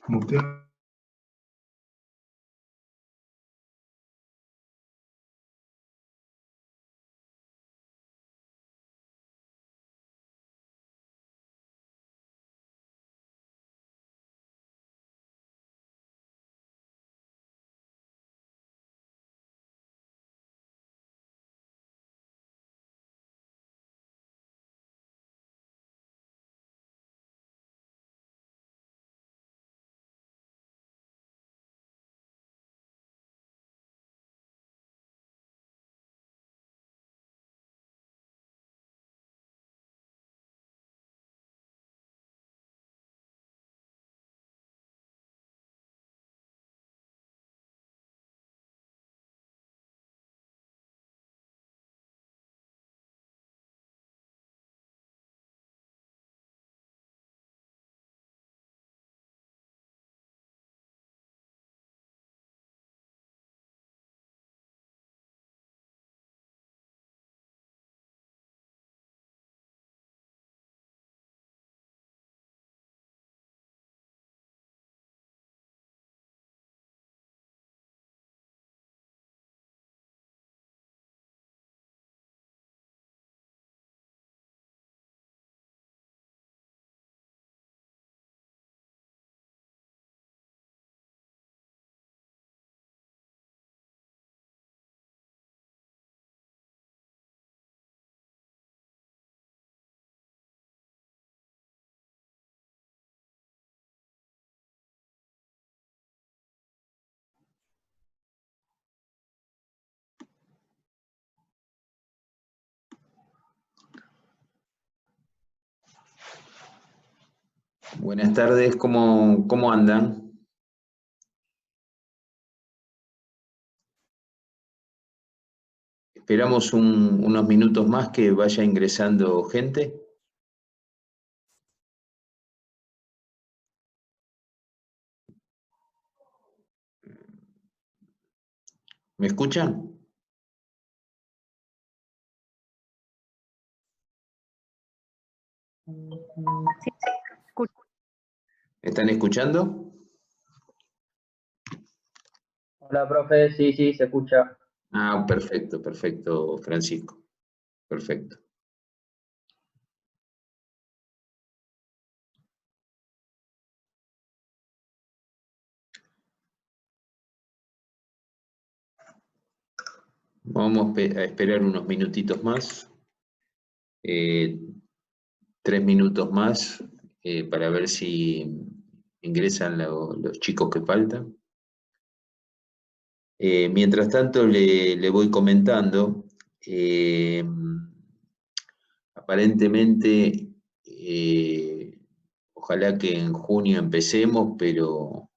Mutea. Buenas tardes, ¿cómo andan? Esperamos unos minutos más que vaya ingresando gente. ¿Me escuchan? Sí, escucho. ¿Están escuchando? Hola, profe, sí, se escucha. Ah, perfecto, Francisco. Perfecto. Vamos a esperar unos minutitos más. 3 minutos más para ver si ingresan los chicos que faltan. Mientras tanto, le voy comentando. Aparentemente, ojalá que en junio empecemos, pero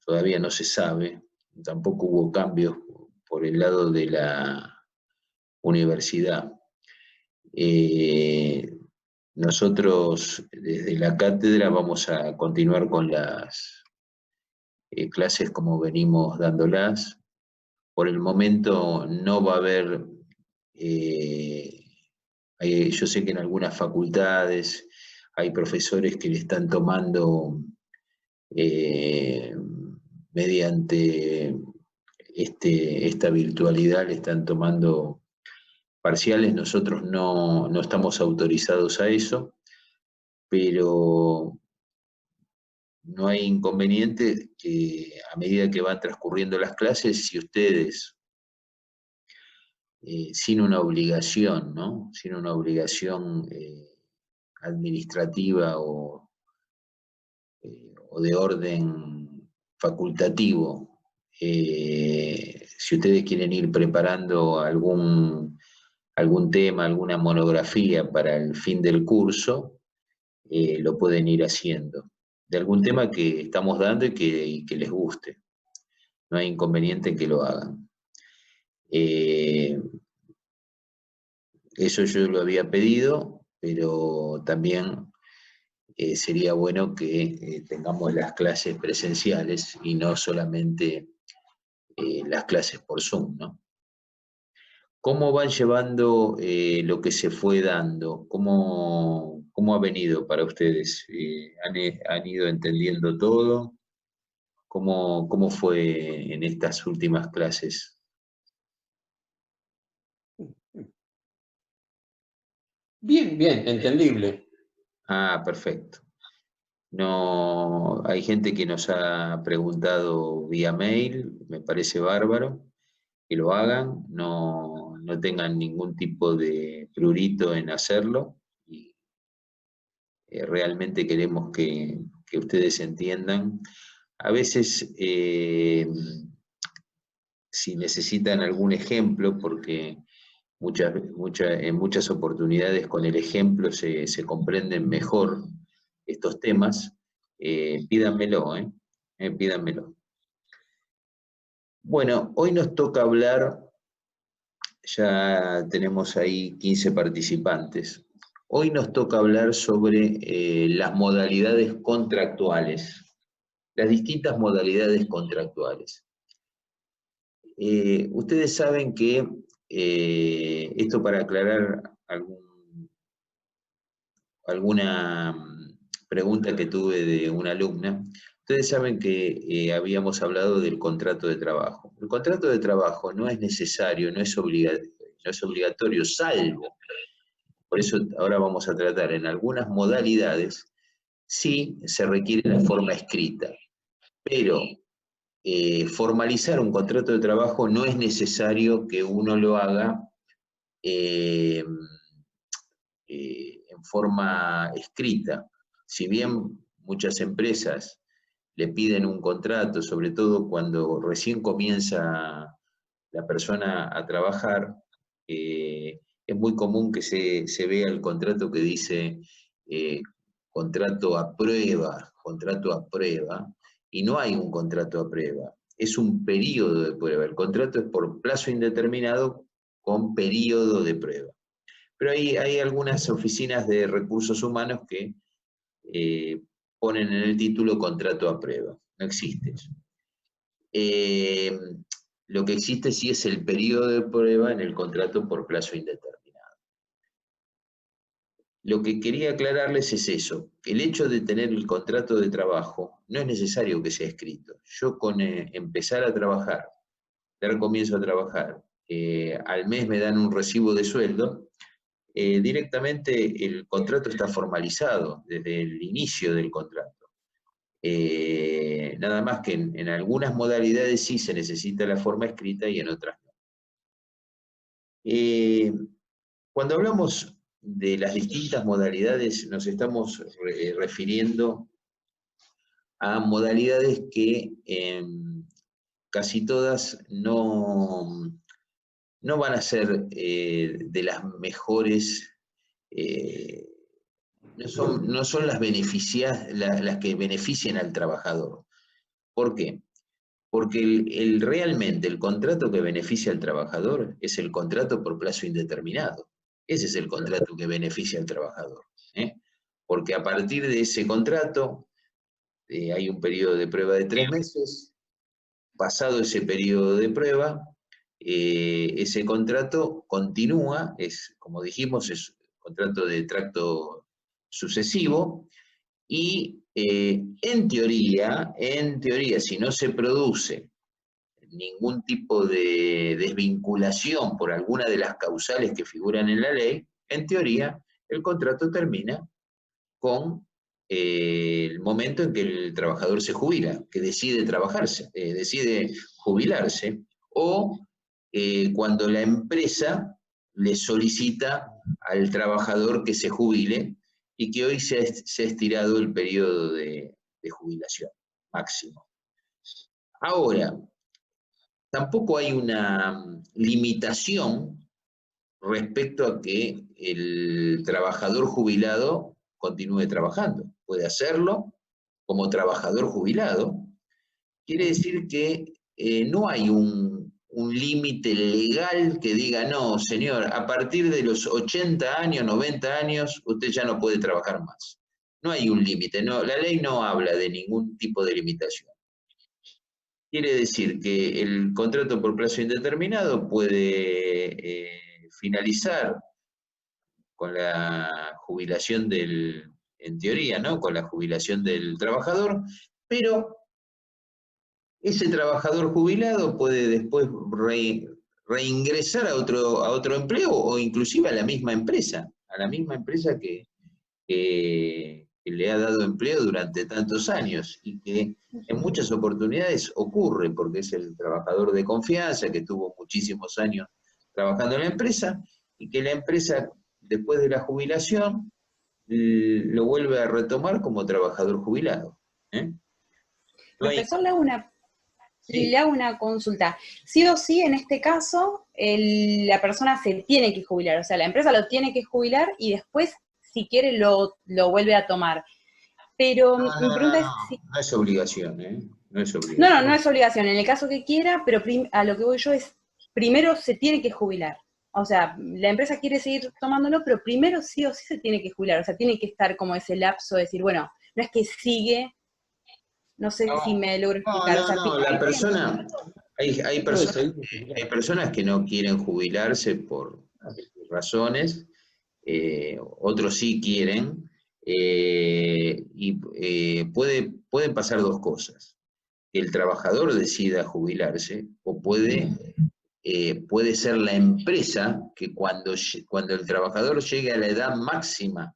todavía no se sabe. Tampoco hubo cambios por el lado de la universidad. Nosotros desde la cátedra vamos a continuar con las clases como venimos dándolas. Por el momento no va a haber, yo sé que en algunas facultades hay profesores que le están tomando mediante esta virtualidad, le están tomando parciales. Nosotros no estamos autorizados a eso, pero no hay inconveniente que a medida que van transcurriendo las clases, si ustedes, sin una obligación, ¿no? Sin una obligación administrativa o de orden facultativo, si ustedes quieren ir preparando algún tema, alguna monografía para el fin del curso, lo pueden ir haciendo. De algún tema que estamos dando y que les guste. No hay inconveniente en que lo hagan. Eso yo lo había pedido, pero también sería bueno que tengamos las clases presenciales y no solamente las clases por Zoom, ¿no? ¿Cómo van llevando lo que se fue dando? ¿Cómo ¿Cómo ha venido para ustedes? ¿Han ido entendiendo todo? ¿Cómo fue en estas últimas clases? Bien, bien, entendible. Ah, perfecto. No, hay gente que nos ha preguntado vía mail, me parece bárbaro que lo hagan, no tengan ningún tipo de prurito en hacerlo, y realmente queremos que ustedes entiendan. A veces, si necesitan algún ejemplo, porque en muchas oportunidades con el ejemplo se comprenden mejor estos temas, pídanmelo, pídanmelo. Bueno, hoy nos toca hablar, ya tenemos ahí 15 participantes. Hoy nos toca hablar sobre las modalidades contractuales, las distintas modalidades contractuales. Ustedes saben que, esto para aclarar alguna pregunta que tuve de una alumna, ustedes saben que habíamos hablado del contrato de trabajo. El contrato de trabajo no es necesario, no es obligatorio, salvo, por eso ahora vamos a tratar en algunas modalidades, sí se requiere la forma escrita, pero formalizar un contrato de trabajo no es necesario que uno lo haga en forma escrita. Si bien muchas empresas le piden un contrato, sobre todo cuando recién comienza la persona a trabajar, es muy común que se vea el contrato que dice contrato a prueba, y no hay un contrato a prueba, es un periodo de prueba. El contrato es por plazo indeterminado con periodo de prueba. Pero hay algunas oficinas de recursos humanos que ponen en el título contrato a prueba. No existe eso. Lo que existe sí es el periodo de prueba en el contrato por plazo indeterminado. Lo que quería aclararles es eso. El hecho de tener el contrato de trabajo no es necesario que sea escrito. Yo con empezar a trabajar, dar comienzo a trabajar, al mes me dan un recibo de sueldo, directamente el contrato está formalizado desde el inicio del contrato. Nada más que en algunas modalidades sí se necesita la forma escrita y en otras no. Cuando hablamos de las distintas modalidades, nos estamos refiriendo a modalidades que casi todas no van a ser de las mejores, no son las que benefician al trabajador. ¿Por qué? Porque realmente el contrato que beneficia al trabajador es el contrato por plazo indeterminado. Ese es el contrato que beneficia al trabajador. Porque a partir de ese contrato hay un periodo de prueba de 3 meses. Pasado ese periodo de prueba, ese contrato continúa, como dijimos, es un contrato de tracto sucesivo, y en teoría, si no se produce ningún tipo de desvinculación por alguna de las causales que figuran en la ley, en teoría el contrato termina con el momento en que el trabajador se jubila, que decide decide jubilarse, o cuando la empresa le solicita al trabajador que se jubile, y que hoy se ha estirado el periodo de jubilación máximo. Ahora, tampoco hay una limitación respecto a que el trabajador jubilado continúe trabajando. Puede hacerlo como trabajador jubilado. Quiere decir que no hay un límite legal que diga, no, señor, a partir de los 80 años, 90 años, usted ya no puede trabajar más. No hay un límite, no, la ley no habla de ningún tipo de limitación. Quiere decir que el contrato por plazo indeterminado puede finalizar jubilación en teoría, ¿no? Con la jubilación del trabajador, pero ese trabajador jubilado puede después reingresar a otro empleo o inclusive a la misma empresa que le ha dado empleo durante tantos años y que en muchas oportunidades ocurre porque es el trabajador de confianza que tuvo muchísimos años trabajando en la empresa y que la empresa después de la jubilación lo vuelve a retomar como trabajador jubilado. No hay- Profesor, le hago una, sí. le hago una consulta. Sí o sí, en este caso, la persona se tiene que jubilar, o sea, la empresa lo tiene que jubilar y después, si quiere, lo vuelve a tomar. Pero mi pregunta es si... No es obligación, ¿eh? No es No, obligación. no es obligación, en el caso que quiera, pero a lo que voy yo es, primero se tiene que jubilar. O sea, la empresa quiere seguir tomándolo, pero primero sí o sí se tiene que jubilar. O sea, tiene que estar como ese lapso de decir, bueno, no es que sigue, no sé si me logro explicar. O sea, No, la persona, hay Puede personas, seguir hay jubilado. personas que no quieren jubilarse por razones, otros sí quieren, pueden pasar dos cosas. Que el trabajador decida jubilarse o puede ser la empresa que cuando el trabajador llegue a la edad máxima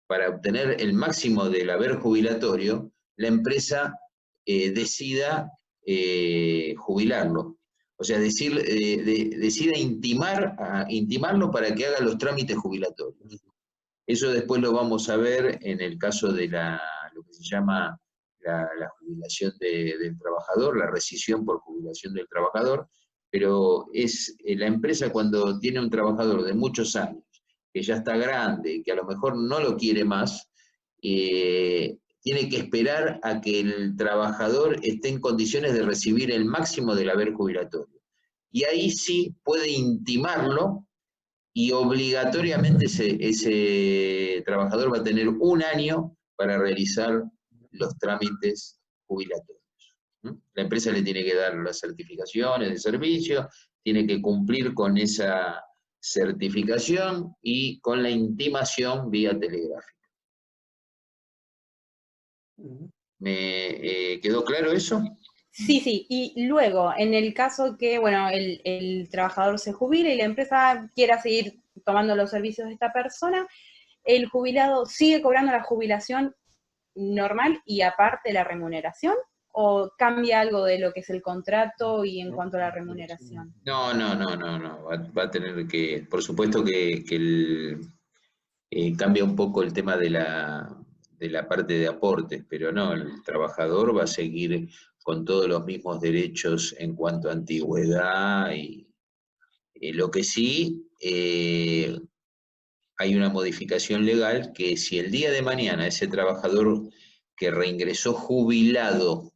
para obtener el máximo del haber jubilatorio, la empresa decida jubilarlo. O sea, decida intimarlo para que haga los trámites jubilatorios. Eso después lo vamos a ver en el caso de lo que se llama la jubilación del trabajador, la rescisión por jubilación del trabajador, pero es la empresa cuando tiene un trabajador de muchos años, que ya está grande, que a lo mejor no lo quiere más, tiene que esperar a que el trabajador esté en condiciones de recibir el máximo del haber jubilatorio. Y ahí sí puede intimarlo y obligatoriamente ese trabajador va a tener un año para realizar los trámites jubilatorios. La empresa le tiene que dar las certificaciones de servicio, tiene que cumplir con esa certificación y con la intimación vía telegráfica. ¿Me quedó claro eso? sí, sí. Y luego, en el caso que, bueno, el trabajador se jubile y la empresa quiera seguir tomando los servicios de esta persona, el jubilado sigue cobrando la jubilación normal y aparte la remuneración, o cambia algo de lo que es el contrato y en cuanto a la remuneración. No. Va a tener que, por supuesto que cambia un poco el tema de la parte de aportes, pero no, el trabajador va a seguir con todos los mismos derechos en cuanto a antigüedad y lo que sí hay una modificación legal que si el día de mañana ese trabajador que reingresó jubilado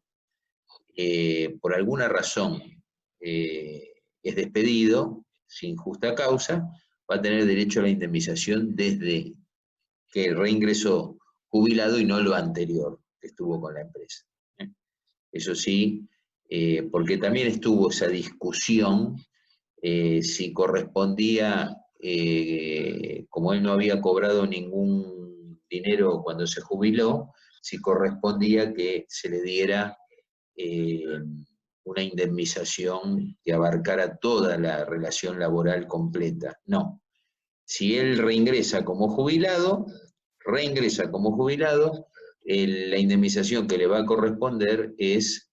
por alguna razón es despedido sin justa causa, va a tener derecho a la indemnización desde que reingresó jubilado y no lo anterior que estuvo con la empresa. Eso sí, porque también estuvo esa discusión si correspondía, como él no había cobrado ningún dinero cuando se jubiló, si correspondía que se le diera una indemnización que abarcara toda la relación laboral completa. No. Si él reingresa como jubilado, la indemnización que le va a corresponder es,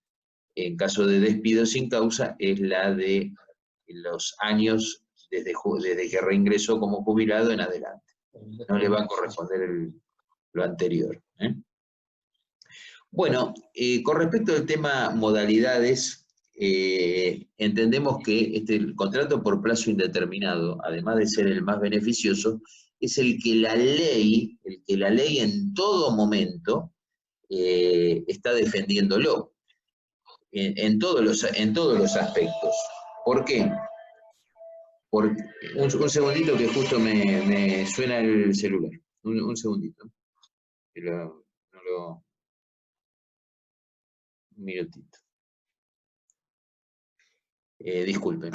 en caso de despido sin causa, es la de los años desde que reingresó como jubilado en adelante. No le va a corresponder lo anterior. Bueno, con respecto al tema modalidades, entendemos que el contrato por plazo indeterminado, además de ser el más beneficioso, es el que la ley en todo momento está defendiéndolo, en todos los aspectos. ¿Por qué? Un segundito que justo me suena el celular. Un segundito. Un minutito. Disculpen.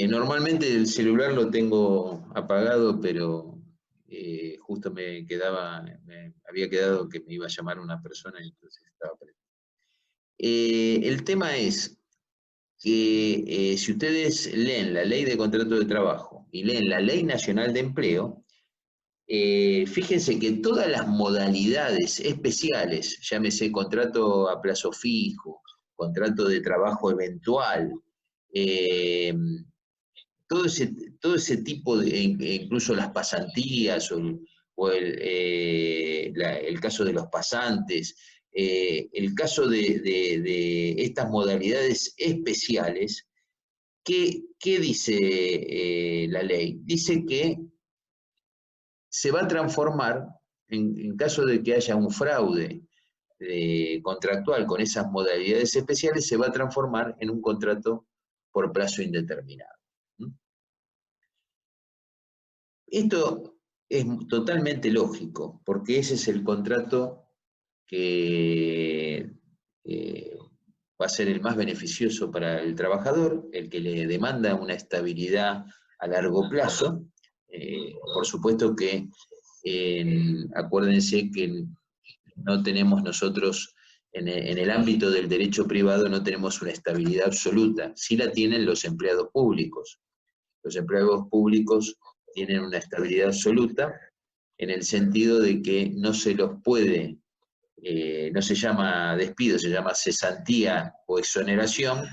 Normalmente el celular lo tengo apagado, pero justo me había quedado que me iba a llamar una persona y entonces estaba prendido. El tema es que si ustedes leen la Ley de Contrato de Trabajo y leen la Ley Nacional de Empleo, fíjense que todas las modalidades especiales, llámese contrato a plazo fijo, contrato de trabajo eventual, todo ese tipo de, incluso las pasantías o el caso de los pasantes, el caso de estas modalidades especiales, ¿qué dice la ley? Dice que se va a transformar, en caso de que haya un fraude contractual con esas modalidades especiales, se va a transformar en un contrato por plazo indeterminado. Esto es totalmente lógico, porque ese es el contrato que va a ser el más beneficioso para el trabajador, el que le demanda una estabilidad a largo plazo. Por supuesto que acuérdense que no tenemos nosotros, en el ámbito del derecho privado no tenemos una estabilidad absoluta, sí la tienen los empleados públicos. Los empleados públicos tienen una estabilidad absoluta en el sentido de que no se los puede, no se llama despido, se llama cesantía o exoneración,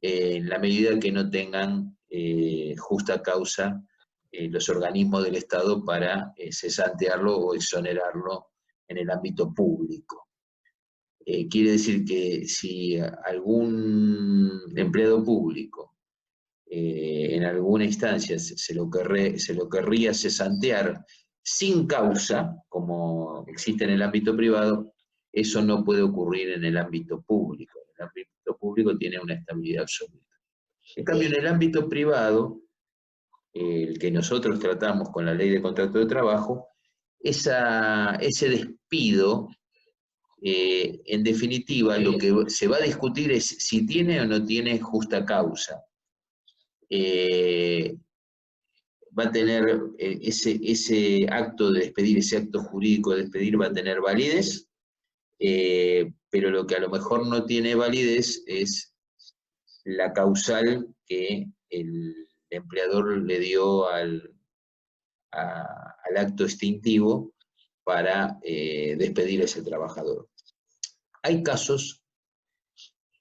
en la medida que no tengan justa causa los organismos del Estado para cesantearlo o exonerarlo en el ámbito público. Quiere decir que si algún empleado público en alguna instancia se lo querría cesantear sin causa, como existe en el ámbito privado, eso no puede ocurrir en el ámbito público. El ámbito público tiene una estabilidad absoluta. En cambio, en el ámbito privado, el que nosotros tratamos con la Ley de Contrato de Trabajo, ese despido, en definitiva, lo que se va a discutir es si tiene o no tiene justa causa. Va a tener ese acto de despedir, ese acto jurídico de despedir va a tener validez, pero lo que a lo mejor no tiene validez es la causal que el empleador le dio al acto extintivo para despedir a ese trabajador. Hay casos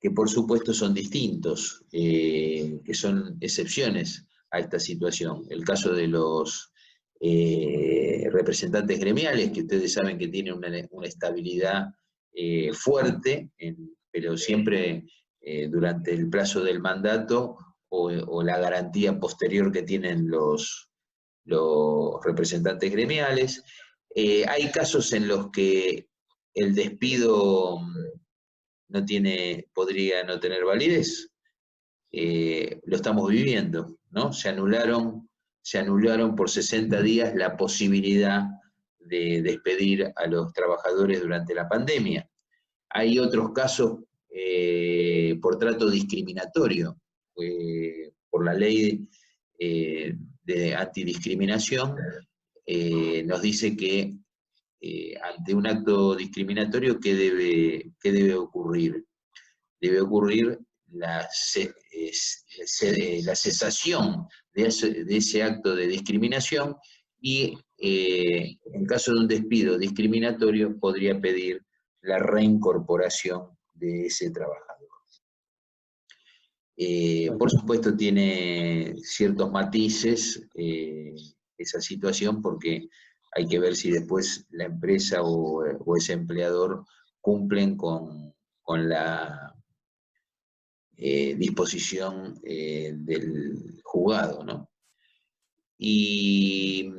que por supuesto son distintos, que son excepciones a esta situación. El caso de los representantes gremiales, que ustedes saben que tienen una estabilidad fuerte, pero siempre durante el plazo del mandato o la garantía posterior que tienen los representantes gremiales. Hay casos en los que el despido podría no tener validez. Lo estamos viviendo, ¿no? Se anularon por 60 días la posibilidad de despedir a los trabajadores durante la pandemia. Hay otros casos por trato discriminatorio, por la ley de antidiscriminación, nos dice que ante un acto discriminatorio, ¿qué debe ocurrir? Debe ocurrir la cesación de ese acto de discriminación y en caso de un despido discriminatorio podría pedir la reincorporación de ese trabajador. Por supuesto tiene ciertos matices esa situación, porque hay que ver si después la empresa o ese empleador cumplen con la disposición del juzgado, ¿no? Y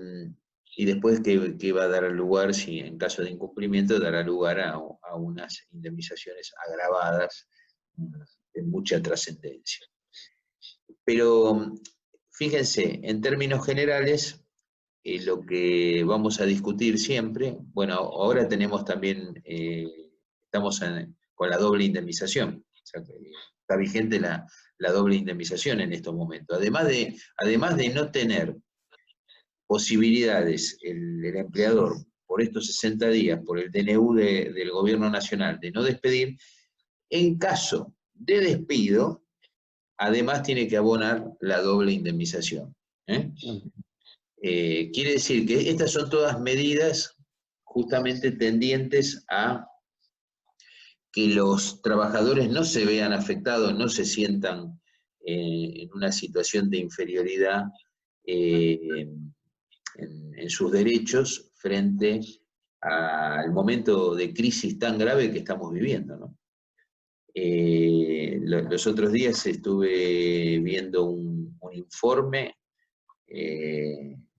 después que va a dar lugar, si en caso de incumplimiento, dará lugar a unas indemnizaciones agravadas de mucha trascendencia. Pero fíjense, en términos generales, lo que vamos a discutir siempre, bueno, ahora tenemos también, estamos con la doble indemnización, o sea, está vigente la la doble indemnización en estos momentos. Además de no tener posibilidades el empleador por estos 60 días, por el DNU del gobierno nacional, de no despedir, en caso de despido, además tiene que abonar la doble indemnización. Quiere decir que estas son todas medidas justamente tendientes a que los trabajadores no se vean afectados, no se sientan en una situación de inferioridad en sus derechos frente al momento de crisis tan grave que estamos viviendo, ¿no? Los otros días estuve viendo un informe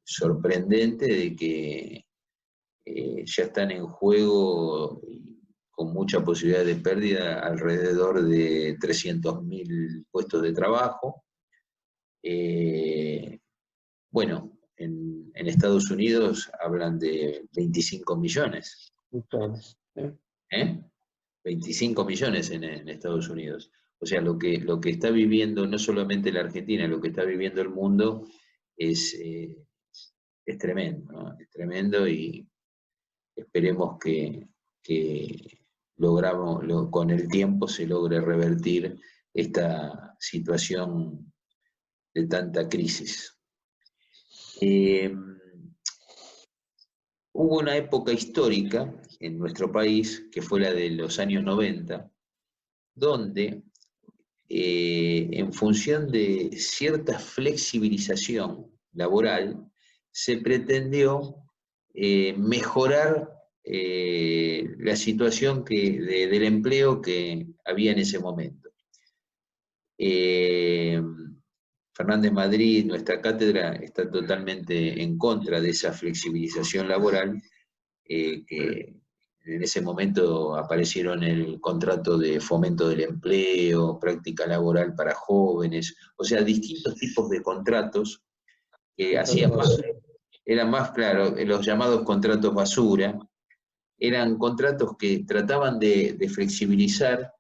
sorprendente de que ya están en juego, con mucha posibilidad de pérdida, alrededor de 300.000 puestos de trabajo. Bueno, en Estados Unidos hablan de 25 millones. 25 millones en Estados Unidos. O sea, lo que está viviendo no solamente la Argentina, lo que está viviendo el mundo es tremendo, ¿no? Es tremendo, y esperemos que con el tiempo se logre revertir esta situación de tanta crisis. Hubo una época histórica en nuestro país, que fue la de los años 90, donde en función de cierta flexibilización laboral, se pretendió mejorar la situación del empleo que había en ese momento. Fernández Madrid, nuestra cátedra, está totalmente en contra de esa flexibilización laboral, que en ese momento aparecieron el contrato de fomento del empleo, práctica laboral para jóvenes, o sea, distintos tipos de contratos que eran más claro, los llamados contratos basura. Eran contratos que trataban de flexibilizar,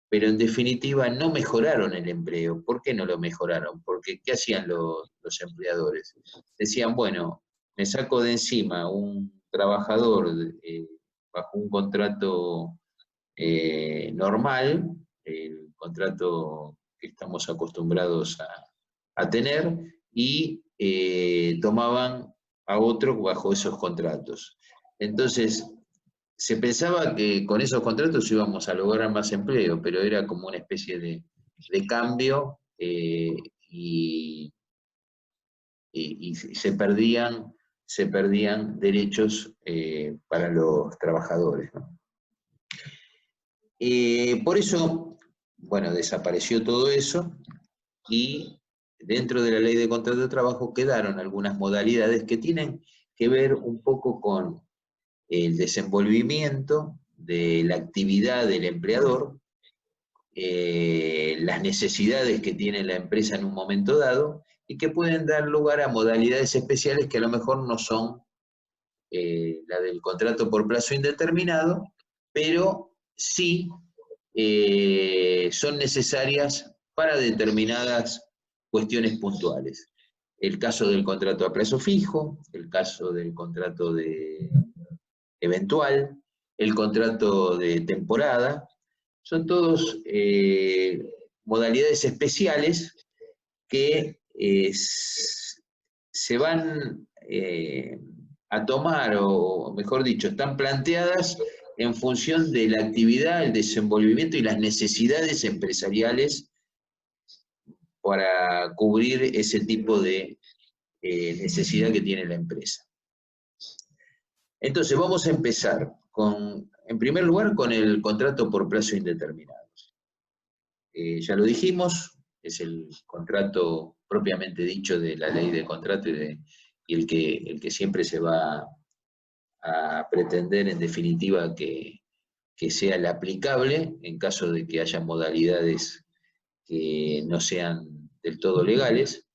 pero en definitiva no mejoraron el empleo. ¿Por qué no lo mejoraron? Porque ¿qué hacían los empleadores? Decían, bueno, me saco de encima un trabajador bajo un contrato normal, el contrato que estamos acostumbrados a tener, y tomaban a otro bajo esos contratos. Entonces, se pensaba que con esos contratos íbamos a lograr más empleo, pero era como una especie de cambio, y se perdían derechos para los trabajadores, ¿no? Por eso, bueno, desapareció todo eso, y dentro de la ley de contrato de trabajo quedaron algunas modalidades que tienen que ver un poco con el desenvolvimiento de la actividad del empleador, las necesidades que tiene la empresa en un momento dado, y que pueden dar lugar a modalidades especiales que a lo mejor no son la del contrato por plazo indeterminado, pero sí son necesarias para determinadas cuestiones puntuales. El caso del contrato a plazo fijo, el caso del contrato eventual, el contrato de temporada, son todos modalidades especiales que se van a tomar, o mejor dicho, están planteadas en función de la actividad, el desenvolvimiento y las necesidades empresariales para cubrir ese tipo de necesidad que tiene la empresa. Entonces vamos a empezar en primer lugar, con el contrato por plazo indeterminado. Ya lo dijimos, es el contrato propiamente dicho de la ley de contrato y el que siempre se va a pretender, en definitiva, que sea el aplicable en caso de que haya modalidades que no sean del todo legales,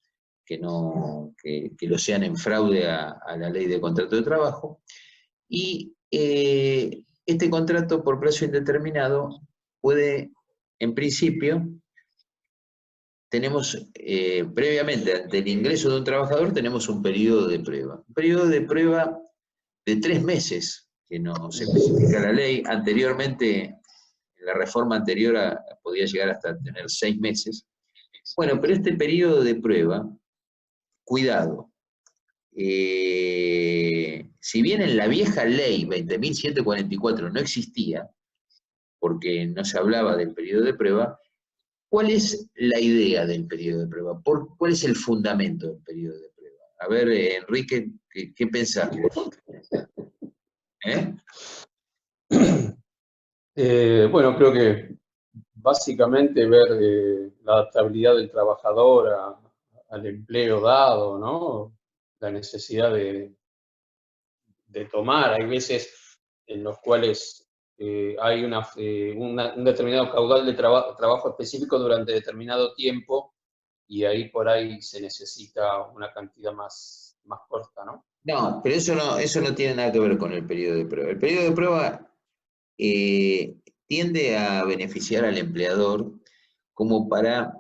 que lo sean en fraude a la ley de contrato de trabajo. Y este contrato por plazo indeterminado puede, en principio, tenemos, previamente, ante el ingreso de un trabajador, tenemos un periodo de prueba. Un periodo de prueba de 3 meses, que nos especifica la ley. Anteriormente, en la reforma anterior, podía llegar hasta tener 6 meses. Bueno, pero este periodo de prueba, cuidado, si bien en la vieja ley 20.144 no existía, porque no se hablaba del periodo de prueba, ¿cuál es la idea del periodo de prueba? ¿Cuál es el fundamento del periodo de prueba? A ver, Enrique, ¿qué pensás? Bueno, creo que básicamente ver la adaptabilidad del trabajador al empleo dado, ¿no? La necesidad de tomar. Hay veces en los cuales hay un determinado caudal de trabajo específico durante determinado tiempo y ahí por ahí se necesita una cantidad más corta, ¿no? No, pero eso no tiene nada que ver con el periodo de prueba. El periodo de prueba tiende a beneficiar al empleador como para,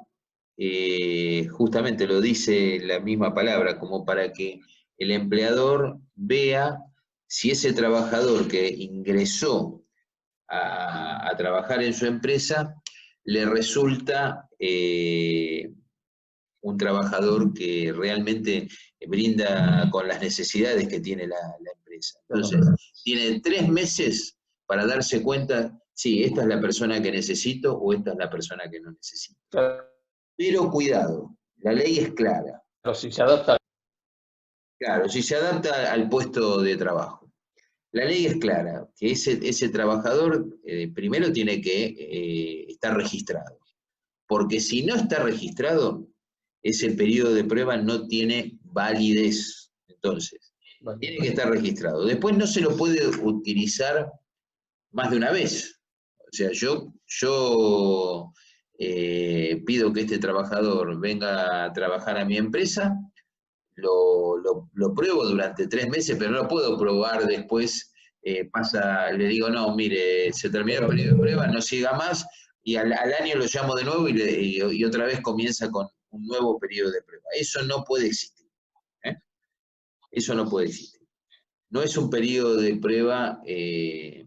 justamente lo dice la misma palabra, como para que el empleador vea si ese trabajador que ingresó a trabajar en su empresa le resulta un trabajador que realmente brinda con las necesidades que tiene la empresa. Entonces, tiene 3 meses para darse cuenta, sí, esta es la persona que necesito o esta es la persona que no necesito. Pero cuidado, la ley es clara. Pero si se adapta. Claro, si se adapta al puesto de trabajo. La ley es clara, que ese trabajador primero tiene que estar registrado. Porque si no está registrado, ese periodo de prueba no tiene validez. Entonces, tiene que estar registrado. Después no se lo puede utilizar más de una vez. O sea, yo pido que este trabajador venga a trabajar a mi empresa, lo pruebo durante 3 meses, pero no lo puedo probar después, le digo, no, mire, se terminó el periodo de prueba, no siga más, y al año lo llamo de nuevo y otra vez comienza con un nuevo periodo de prueba. Eso no puede existir. Eso no puede existir. No es un periodo de prueba que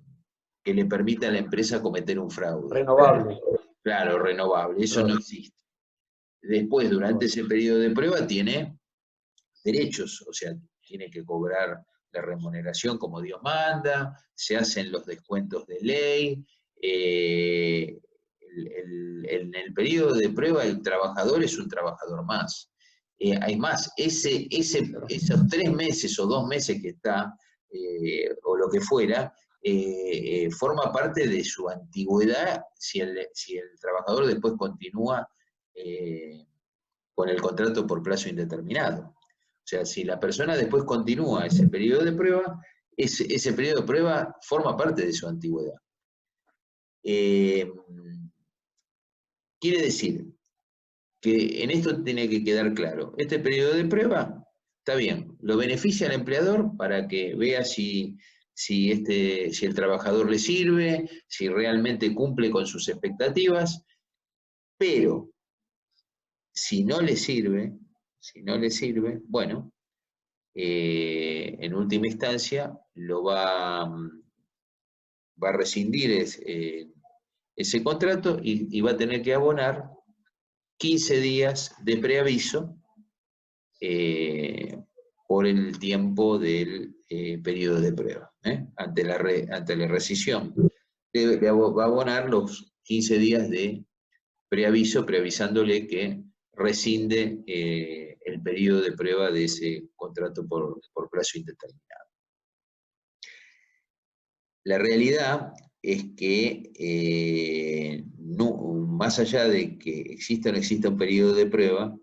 le permita a la empresa cometer un fraude. Renovable. Claro, renovable. Eso no existe. Después, durante ese periodo de prueba, tiene derechos, o sea, tiene que cobrar la remuneración como Dios manda, se hacen los descuentos de ley, en el periodo de prueba el trabajador es un trabajador más. Hay más, esos 3 meses o 2 meses que está, o lo que fuera, forma parte de su antigüedad si el trabajador después continúa con el contrato por plazo indeterminado. O sea, si la persona después continúa ese periodo de prueba, ese periodo de prueba forma parte de su antigüedad. Quiere decir que en esto tiene que quedar claro, este periodo de prueba, está bien, lo beneficia al empleador para que vea si el trabajador le sirve, si realmente cumple con sus expectativas, pero si no le sirve, bueno, en última instancia lo va a rescindir ese contrato y va a tener que abonar 15 días de preaviso por el tiempo del periodo de prueba. Ante la rescisión, va a abonar los 15 días de preaviso, preavisándole que rescinde el periodo de prueba de ese contrato por plazo indeterminado. La realidad es que más allá de que exista o no exista un periodo de prueba,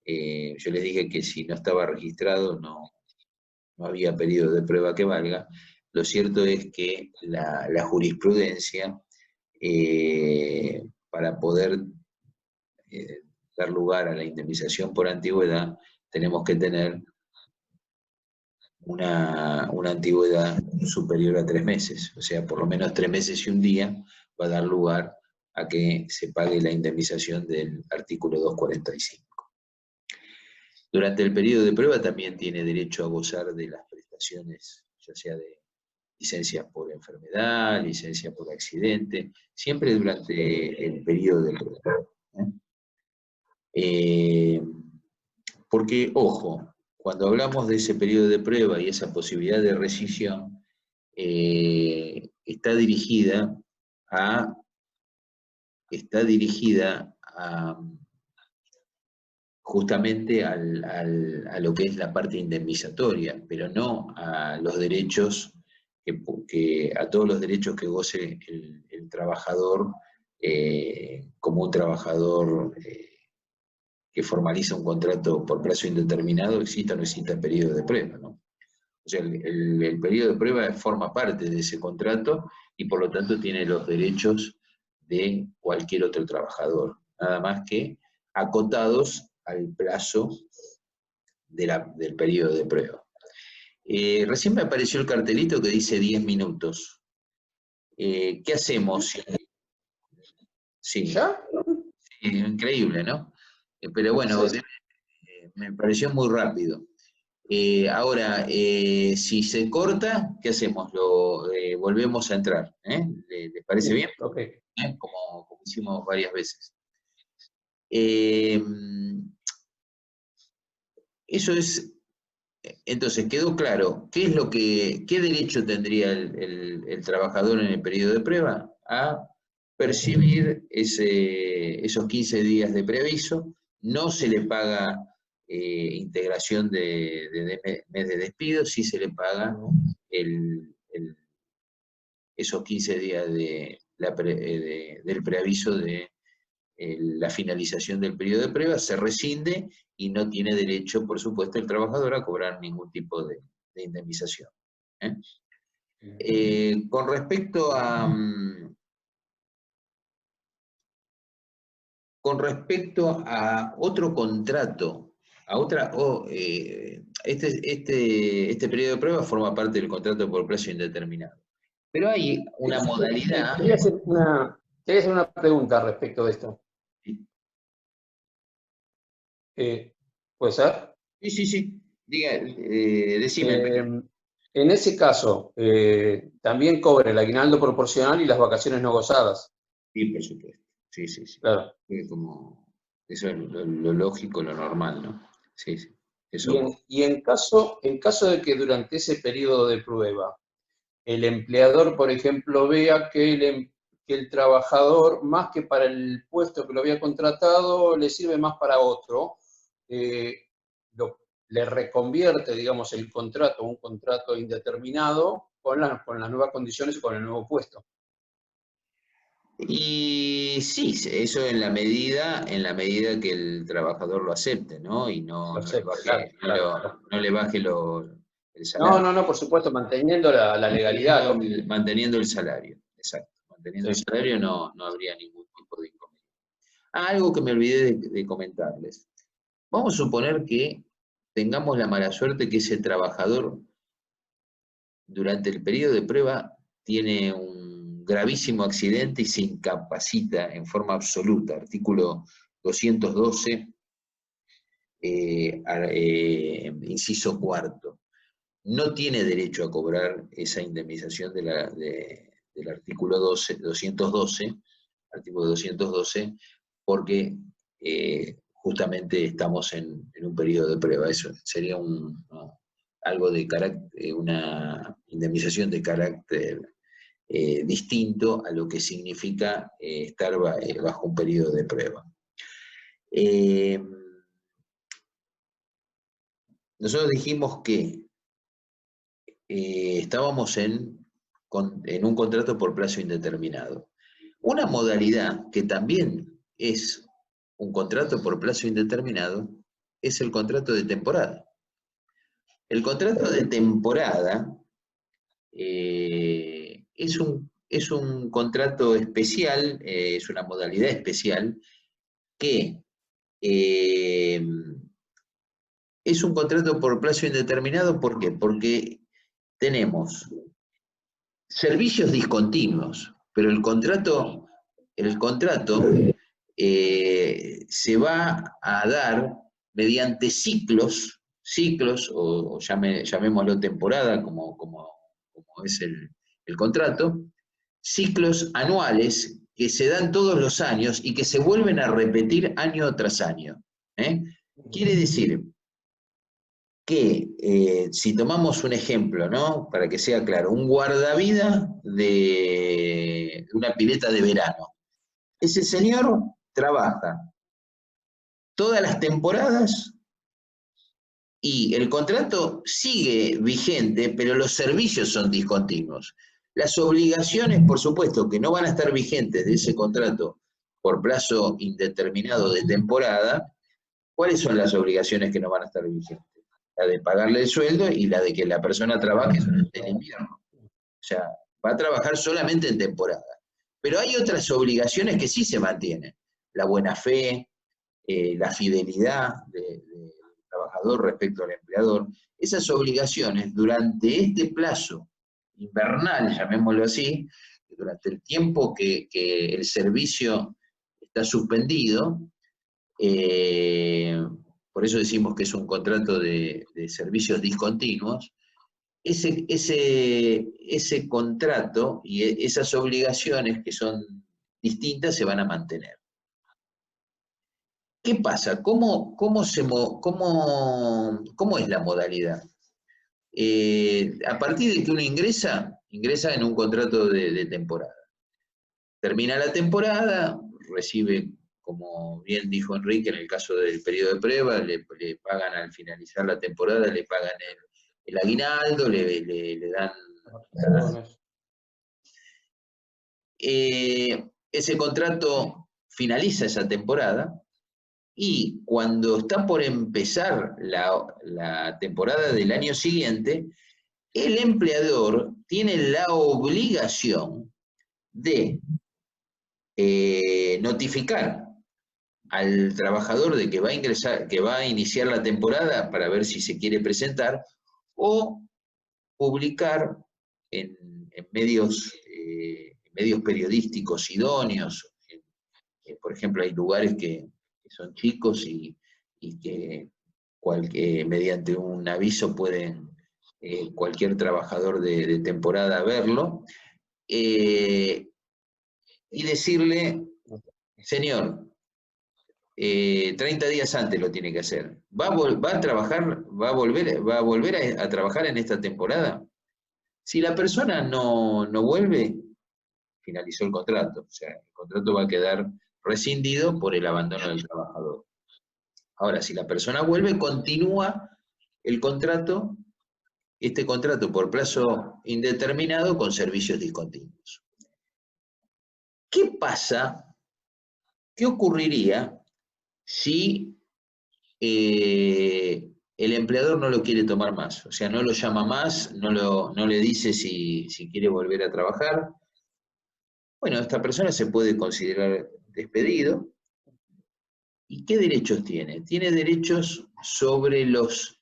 yo les dije que si no estaba registrado no había periodo de prueba que valga. Lo cierto es que la jurisprudencia, para poder dar lugar a la indemnización por antigüedad, tenemos que tener una antigüedad superior a 3 meses. O sea, por lo menos 3 meses y un día va a dar lugar a que se pague la indemnización del artículo 245. Durante el periodo de prueba también tiene derecho a gozar de las prestaciones, ya sea de licencias por enfermedad, licencia por accidente, siempre durante el periodo de prueba. Porque, ojo, cuando hablamos de ese periodo de prueba y esa posibilidad de rescisión, está dirigida a justamente a lo que es la parte indemnizatoria, pero no a los derechos, a todos los derechos que goce el trabajador como un trabajador que formaliza un contrato por plazo indeterminado, exista o no exista el periodo de prueba, ¿no? O sea, el periodo de prueba forma parte de ese contrato y por lo tanto tiene los derechos de cualquier otro trabajador, nada más que acotados al plazo del periodo de prueba. Recién me apareció el cartelito que dice 10 minutos. ¿Qué hacemos? Sí. ¿Ya? Sí, increíble, ¿no? Pero bueno, Sí. me pareció muy rápido. Ahora, si se corta, ¿qué hacemos? Volvemos a entrar. ¿Les parece bien? Ok. Como hicimos varias veces. Eso es, entonces, quedó claro, ¿qué derecho tendría el trabajador en el periodo de prueba? A percibir esos 15 días de preaviso, no se le paga integración de mes de despido, sí se le paga esos 15 días del preaviso de la finalización del periodo de prueba, se rescinde y no tiene derecho, por supuesto, el trabajador a cobrar ningún tipo de indemnización. Con respecto a otro contrato, este periodo de prueba forma parte del contrato por plazo indeterminado. Pero hay una modalidad... Quería hacer una pregunta respecto de esto. ¿Puede ser? Sí. Diga, decime. En ese caso, también cobra el aguinaldo proporcional y las vacaciones no gozadas. Sí, por supuesto. Sí. Claro. Eso es lo lógico, lo normal, ¿no? Sí. Eso. Y en caso de que durante ese periodo de prueba el empleador, por ejemplo, vea que el trabajador, más que para el puesto que lo había contratado, le sirve más para otro, le reconvierte, digamos, el contrato, un contrato indeterminado, con las nuevas condiciones y con el nuevo puesto. Y sí, eso en la medida que el trabajador lo acepte, ¿no? Y no le baje el salario. No, por supuesto, manteniendo la legalidad. Manteniendo el salario, exacto. Manteniendo el salario no habría ningún tipo de inconveniente. Algo que me olvidé de comentarles. Vamos a suponer que tengamos la mala suerte que ese trabajador durante el periodo de prueba tiene un gravísimo accidente y se incapacita en forma absoluta. Artículo 212, inciso cuarto. No tiene derecho a cobrar esa indemnización del artículo 212, artículo 212, porque justamente estamos en un periodo de prueba. Eso sería algo de carácter, una indemnización de carácter distinto a lo que significa estar bajo un periodo de prueba. Nosotros dijimos que estábamos en un contrato por plazo indeterminado. Una modalidad que también es un contrato por plazo indeterminado es el contrato de temporada. El contrato de temporada es un contrato especial, es una modalidad especial que es un contrato por plazo indeterminado. ¿Por qué? Porque tenemos servicios discontinuos, pero el contrato el contrato se va a dar mediante ciclos, o llamémoslo temporada, como es el contrato, ciclos anuales que se dan todos los años y que se vuelven a repetir año tras año. Quiere decir que si tomamos un ejemplo, ¿no? Para que sea claro, un guardavidas de una pileta de verano. Ese señor trabaja todas las temporadas y el contrato sigue vigente, pero los servicios son discontinuos. Las obligaciones, por supuesto, que no van a estar vigentes de ese contrato por plazo indeterminado de temporada. ¿Cuáles son las obligaciones que no van a estar vigentes? La de pagarle el sueldo y la de que la persona trabaje durante el invierno. O sea, va a trabajar solamente en temporada. Pero hay otras obligaciones que sí se mantienen. La buena fe, la fidelidad del trabajador respecto al empleador. Esas obligaciones durante este plazo invernal, llamémoslo así, durante el tiempo que el servicio está suspendido, por eso decimos que es un contrato de servicios discontinuos, ese contrato y esas obligaciones que son distintas se van a mantener. ¿Qué pasa? ¿Cómo es la modalidad? A partir de que uno ingresa en un contrato de temporada. Termina la temporada, recibe, como bien dijo Enrique, en el caso del periodo de prueba, le pagan al finalizar la temporada, le pagan el aguinaldo, le dan... ese contrato finaliza esa temporada y cuando está por empezar la temporada del año siguiente, el empleador tiene la obligación de notificar al trabajador de que va a ingresar, que va a iniciar la temporada para ver si se quiere presentar, o publicar en medios periodísticos idóneos. Por ejemplo, hay lugares que son chicos y que mediante un aviso pueden cualquier trabajador de temporada verlo, y decirle, señor, 30 días antes lo tiene que hacer. ¿Va a volver a trabajar en esta temporada? Si la persona no vuelve, finalizó el contrato. O sea, el contrato va a quedar rescindido por el abandono del trabajador. Ahora, si la persona vuelve, continúa el contrato, este contrato por plazo indeterminado con servicios discontinuos. ¿Qué pasa? ¿Qué ocurriría si el empleador no lo quiere tomar más? O sea, no lo llama más, no le dice si quiere volver a trabajar. Bueno, esta persona se puede considerar despedido. ¿Y qué derechos tiene? Tiene derechos sobre los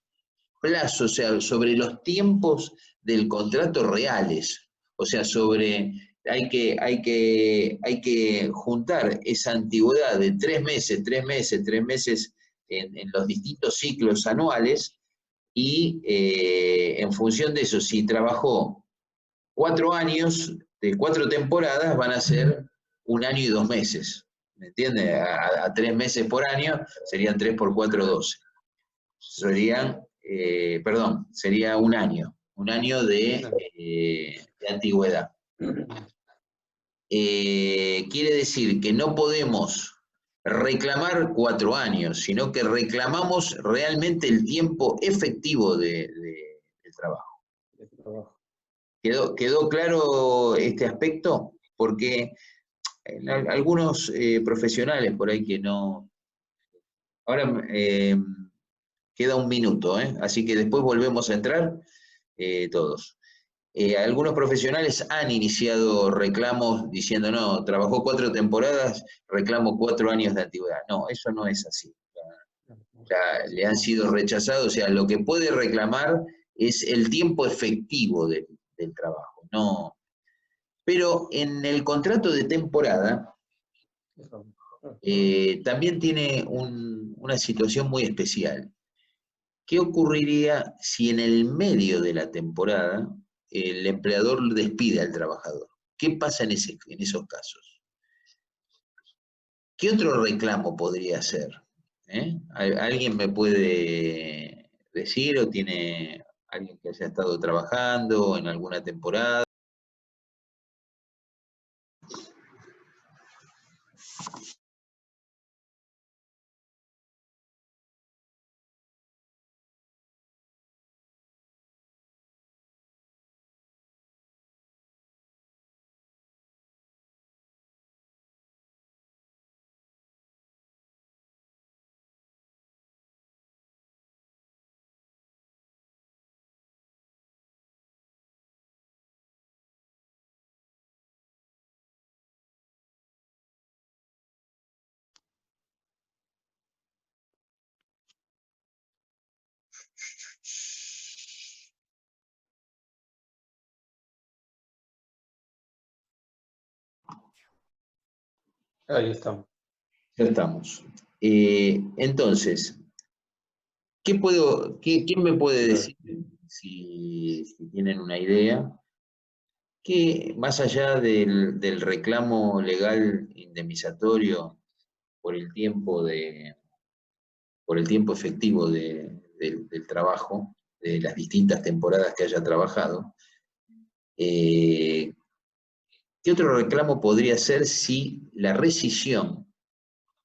plazos, o sea, sobre los tiempos del contrato reales. O sea, hay que juntar esa antigüedad de 3 meses en los distintos ciclos anuales y en función de eso, si trabajó 4 años, de 4 temporadas van a ser 1 año y 2 meses. ¿Me entiende? A 3 meses por año serían 3 por 4, 12. Sería 1 año de antigüedad. Quiere decir que no podemos reclamar 4 años, sino que reclamamos realmente el tiempo efectivo del trabajo. ¿Quedó claro este aspecto? Porque algunos profesionales por ahí que no... Ahora queda 1 minuto, así que después volvemos a entrar todos. Algunos profesionales han iniciado reclamos diciendo, no, trabajó 4 temporadas, reclamo 4 años de antigüedad. No, eso no es así. Le han sido rechazados, o sea, lo que puede reclamar es el tiempo efectivo del trabajo, no. Pero en el contrato de temporada, también tiene una situación muy especial. ¿Qué ocurriría si en el medio de la temporada el empleador despide al trabajador? ¿Qué pasa en esos casos? ¿Qué otro reclamo podría hacer? ¿Alguien me puede decir o tiene alguien que haya estado trabajando en alguna temporada? Ahí estamos. Ya estamos. Entonces, ¿quién me puede decir, si tienen una idea, que más allá del reclamo legal indemnizatorio por el tiempo efectivo del trabajo, de las distintas temporadas que haya trabajado, ¿qué otro reclamo podría ser si la rescisión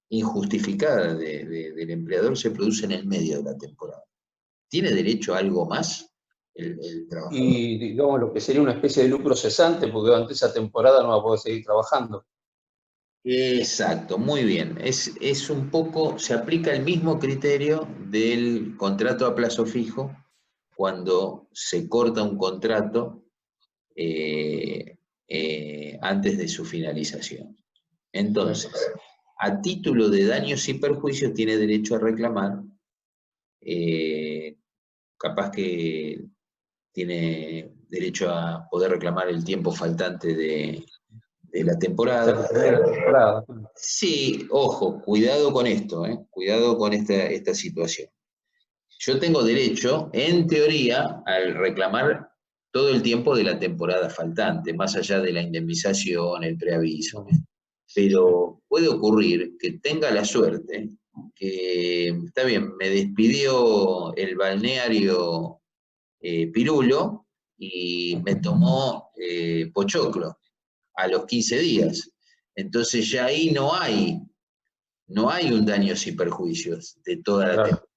injustificada del empleador se produce en el medio de la temporada? ¿Tiene derecho a algo más el trabajador? Y digamos lo que sería una especie de lucro cesante, porque durante esa temporada no va a poder seguir trabajando. Exacto, muy bien. Es un poco, se aplica el mismo criterio del contrato a plazo fijo cuando se corta un contrato antes de su finalización. Entonces, a título de daños y perjuicios tiene derecho a reclamar, capaz que tiene derecho a poder reclamar el tiempo faltante de la temporada. Hasta que termine la temporada. Sí, ojo, cuidado con esto, cuidado con esta situación. Yo tengo derecho, en teoría, al reclamar todo el tiempo de la temporada faltante, más allá de la indemnización, el preaviso. Pero puede ocurrir que tenga la suerte que, está bien, me despidió el balneario Pirulo y me tomó Pochoclo a los 15 días. Entonces ya ahí no hay un daños y perjuicios de toda la temporada.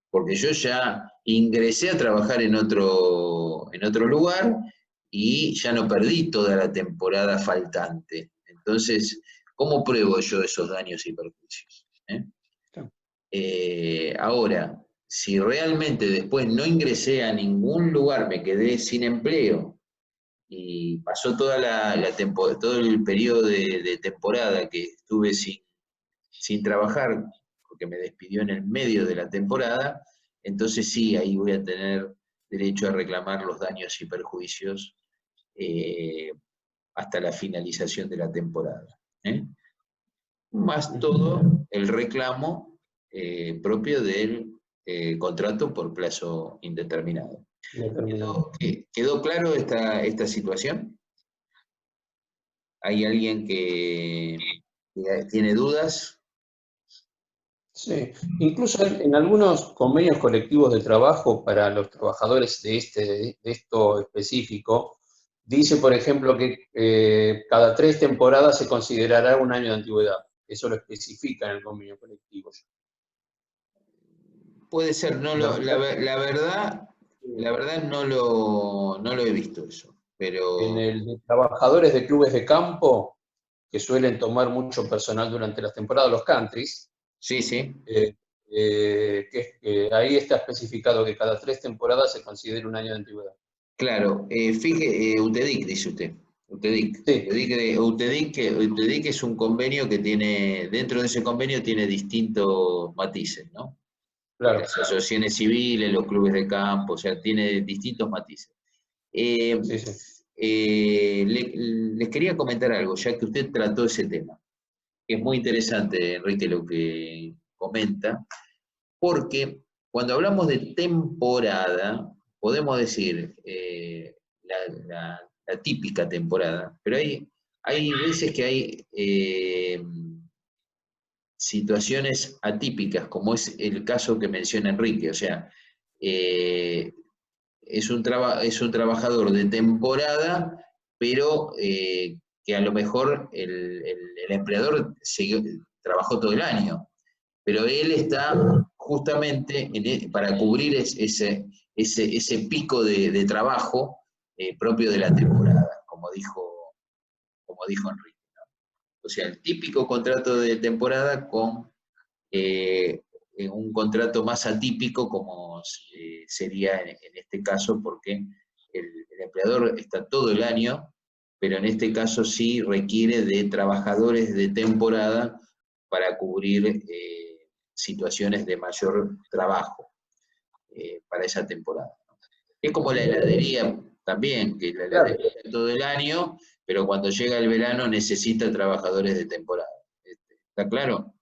Porque yo ya ingresé a trabajar en otro lugar y ya no perdí toda la temporada faltante. Entonces, ¿cómo pruebo yo esos daños y perjuicios? Ahora, si realmente después no ingresé a ningún lugar, me quedé sin empleo y pasó todo el periodo de temporada que estuve sin trabajar, porque me despidió en el medio de la temporada, entonces sí, ahí voy a tener derecho a reclamar los daños y perjuicios hasta la finalización de la temporada. Más todo el reclamo propio del contrato por plazo indeterminado. ¿Quedó claro esta situación? ¿Hay alguien que tiene dudas? Sí, incluso en algunos convenios colectivos de trabajo para los trabajadores de esto específico, dice, por ejemplo, que cada 3 temporadas se considerará un año de antigüedad. Eso lo especifica en el convenio colectivo. Puede ser, no la verdad no lo he visto eso, pero... En el de trabajadores de clubes de campo, que suelen tomar mucho personal durante las temporadas, los countries, sí, sí. Ahí está especificado que cada 3 temporadas se considera un año de antigüedad. Claro, fíjese, UTEDIC dice usted. UTEDIC. Sí. UTEDIC es un convenio que tiene, dentro de ese convenio tiene distintos matices, ¿no? Claro. Las asociaciones civiles, los clubes de campo, o sea, tiene distintos matices. Les quería comentar algo, ya que usted trató ese tema. Es muy interesante, Enrique, lo que comenta, porque cuando hablamos de temporada, podemos decir la típica temporada, pero hay veces que hay situaciones atípicas, como es el caso que menciona Enrique, o sea, es un trabajador de temporada, pero que a lo mejor el empleador trabajó todo el año, pero él está justamente para cubrir ese pico de trabajo propio de la temporada, como dijo Enrique. O sea, el típico contrato de temporada con un contrato más atípico como sería en este caso, porque el empleador está todo el año, pero en este caso sí requiere de trabajadores de temporada para cubrir situaciones de mayor trabajo para esa temporada. Es como la heladería también, que la heladería está todo el año, pero cuando llega el verano necesita trabajadores de temporada. ¿Está claro?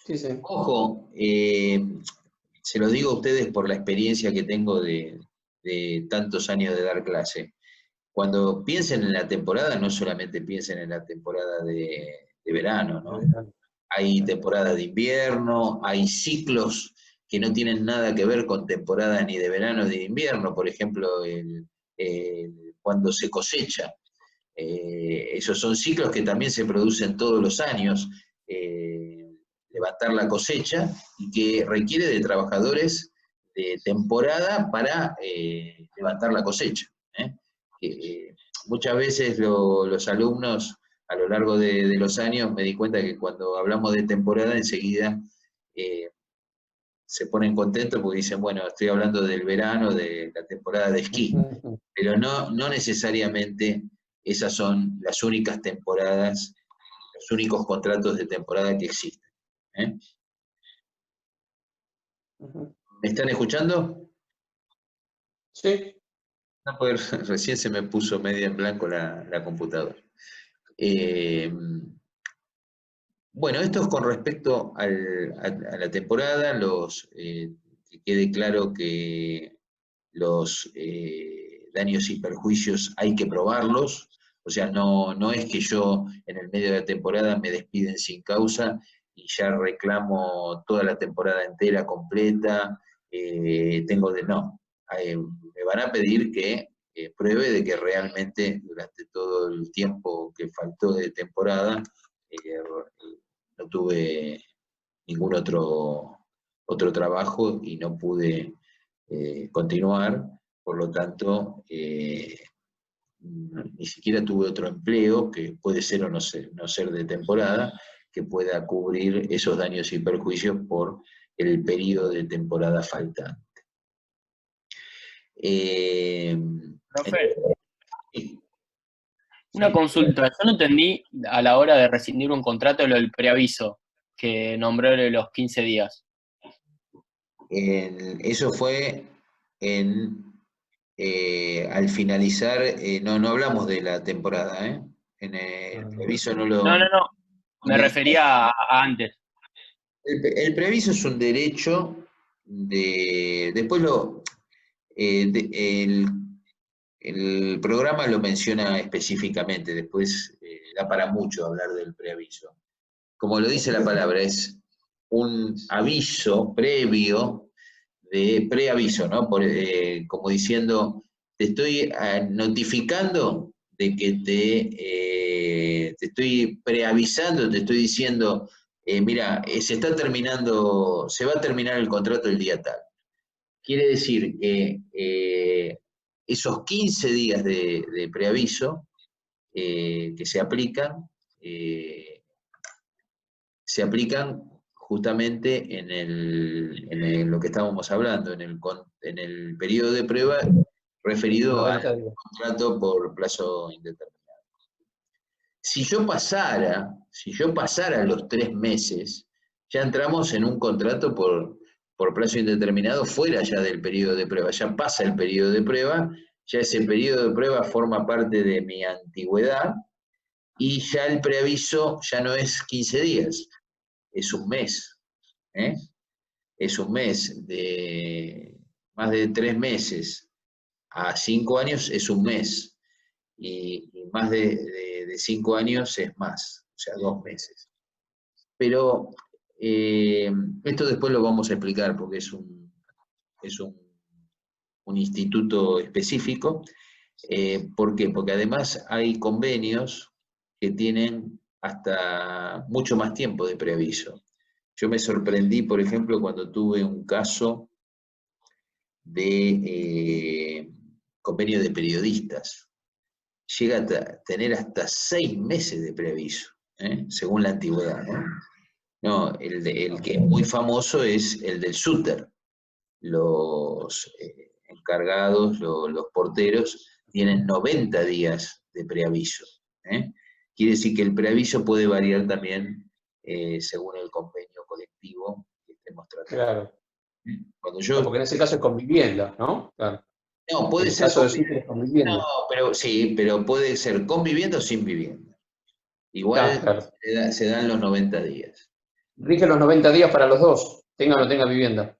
Sí, sí. Ojo, se los digo a ustedes por la experiencia que tengo de tantos años de dar clase. Cuando piensen en la temporada, no solamente piensen en la temporada de verano, ¿no? Hay temporada de invierno, hay ciclos que no tienen nada que ver con temporada ni de verano ni de invierno, por ejemplo, cuando se cosecha. Esos son ciclos que también se producen todos los años, levantar la cosecha, y que requiere de trabajadores de temporada para levantar la cosecha. Muchas veces los alumnos a lo largo de los años me di cuenta que cuando hablamos de temporada enseguida se ponen contentos porque dicen, bueno, estoy hablando del verano, de la temporada de esquí, pero no necesariamente esas son las únicas temporadas, los únicos contratos de temporada que existen. ¿Me están escuchando? Sí. No, porque recién se me puso media en blanco la computadora. Bueno, esto es con respecto a la temporada, que quede claro que los daños y perjuicios hay que probarlos, o sea, no es que yo en el medio de la temporada me despiden sin causa y ya reclamo toda la temporada entera, completa, no, me van a pedir que pruebe de que realmente durante todo el tiempo que faltó de temporada no tuve ningún otro trabajo y no pude continuar, por lo tanto, ni siquiera tuve otro empleo, que puede ser o no ser de temporada, que pueda cubrir esos daños y perjuicios por el periodo de temporada faltante. Profe, una consulta. Yo no entendí a la hora de rescindir un contrato lo del preaviso, que nombró los 15 días. Eso fue al finalizar, no hablamos de la temporada, ¿eh? En el preaviso no lo... No. Me refería a antes. El preaviso es un derecho después el programa lo menciona específicamente, después da para mucho hablar del preaviso. Como lo dice la palabra, es un aviso previo de preaviso, ¿no? Como diciendo, te estoy notificando de que te estoy preavisando, te estoy diciendo, mira, se va a terminar el contrato el día tal. Quiere decir que esos 15 días de preaviso que se aplican justamente en lo que estábamos hablando, en el periodo de prueba referido al contrato por plazo indeterminado. Si yo pasara los 3 meses, ya entramos en un contrato por plazo indeterminado fuera ya del periodo de prueba, ya pasa el periodo de prueba, ya ese periodo de prueba forma parte de mi antigüedad, y ya el preaviso ya no es 15 días, es un mes. Es un mes, de más de 3 meses a 5 años es un mes, y más de 5 años es más, o sea, 2 meses. Pero esto después lo vamos a explicar porque es un instituto específico. ¿Por qué? Porque además hay convenios que tienen hasta mucho más tiempo de preaviso. Yo me sorprendí, por ejemplo, cuando tuve un caso de convenio de periodistas. Llega a tener hasta 6 meses de preaviso, según la antigüedad, ¿no? No, el que es muy famoso es el del shooter. Los encargados, los porteros, tienen 90 días de preaviso. Quiere decir que el preaviso puede variar también según el convenio colectivo que estemos tratando. Claro. Cuando yo, Porque en ese caso es con vivienda, ¿no? Claro. no, puede En el ser caso de shooter es con vivienda. no, pero sí, pero puede ser con vivienda o sin vivienda. Igual Claro. se dan los 90 días. Rige los 90 días para los dos, tenga o no tenga vivienda.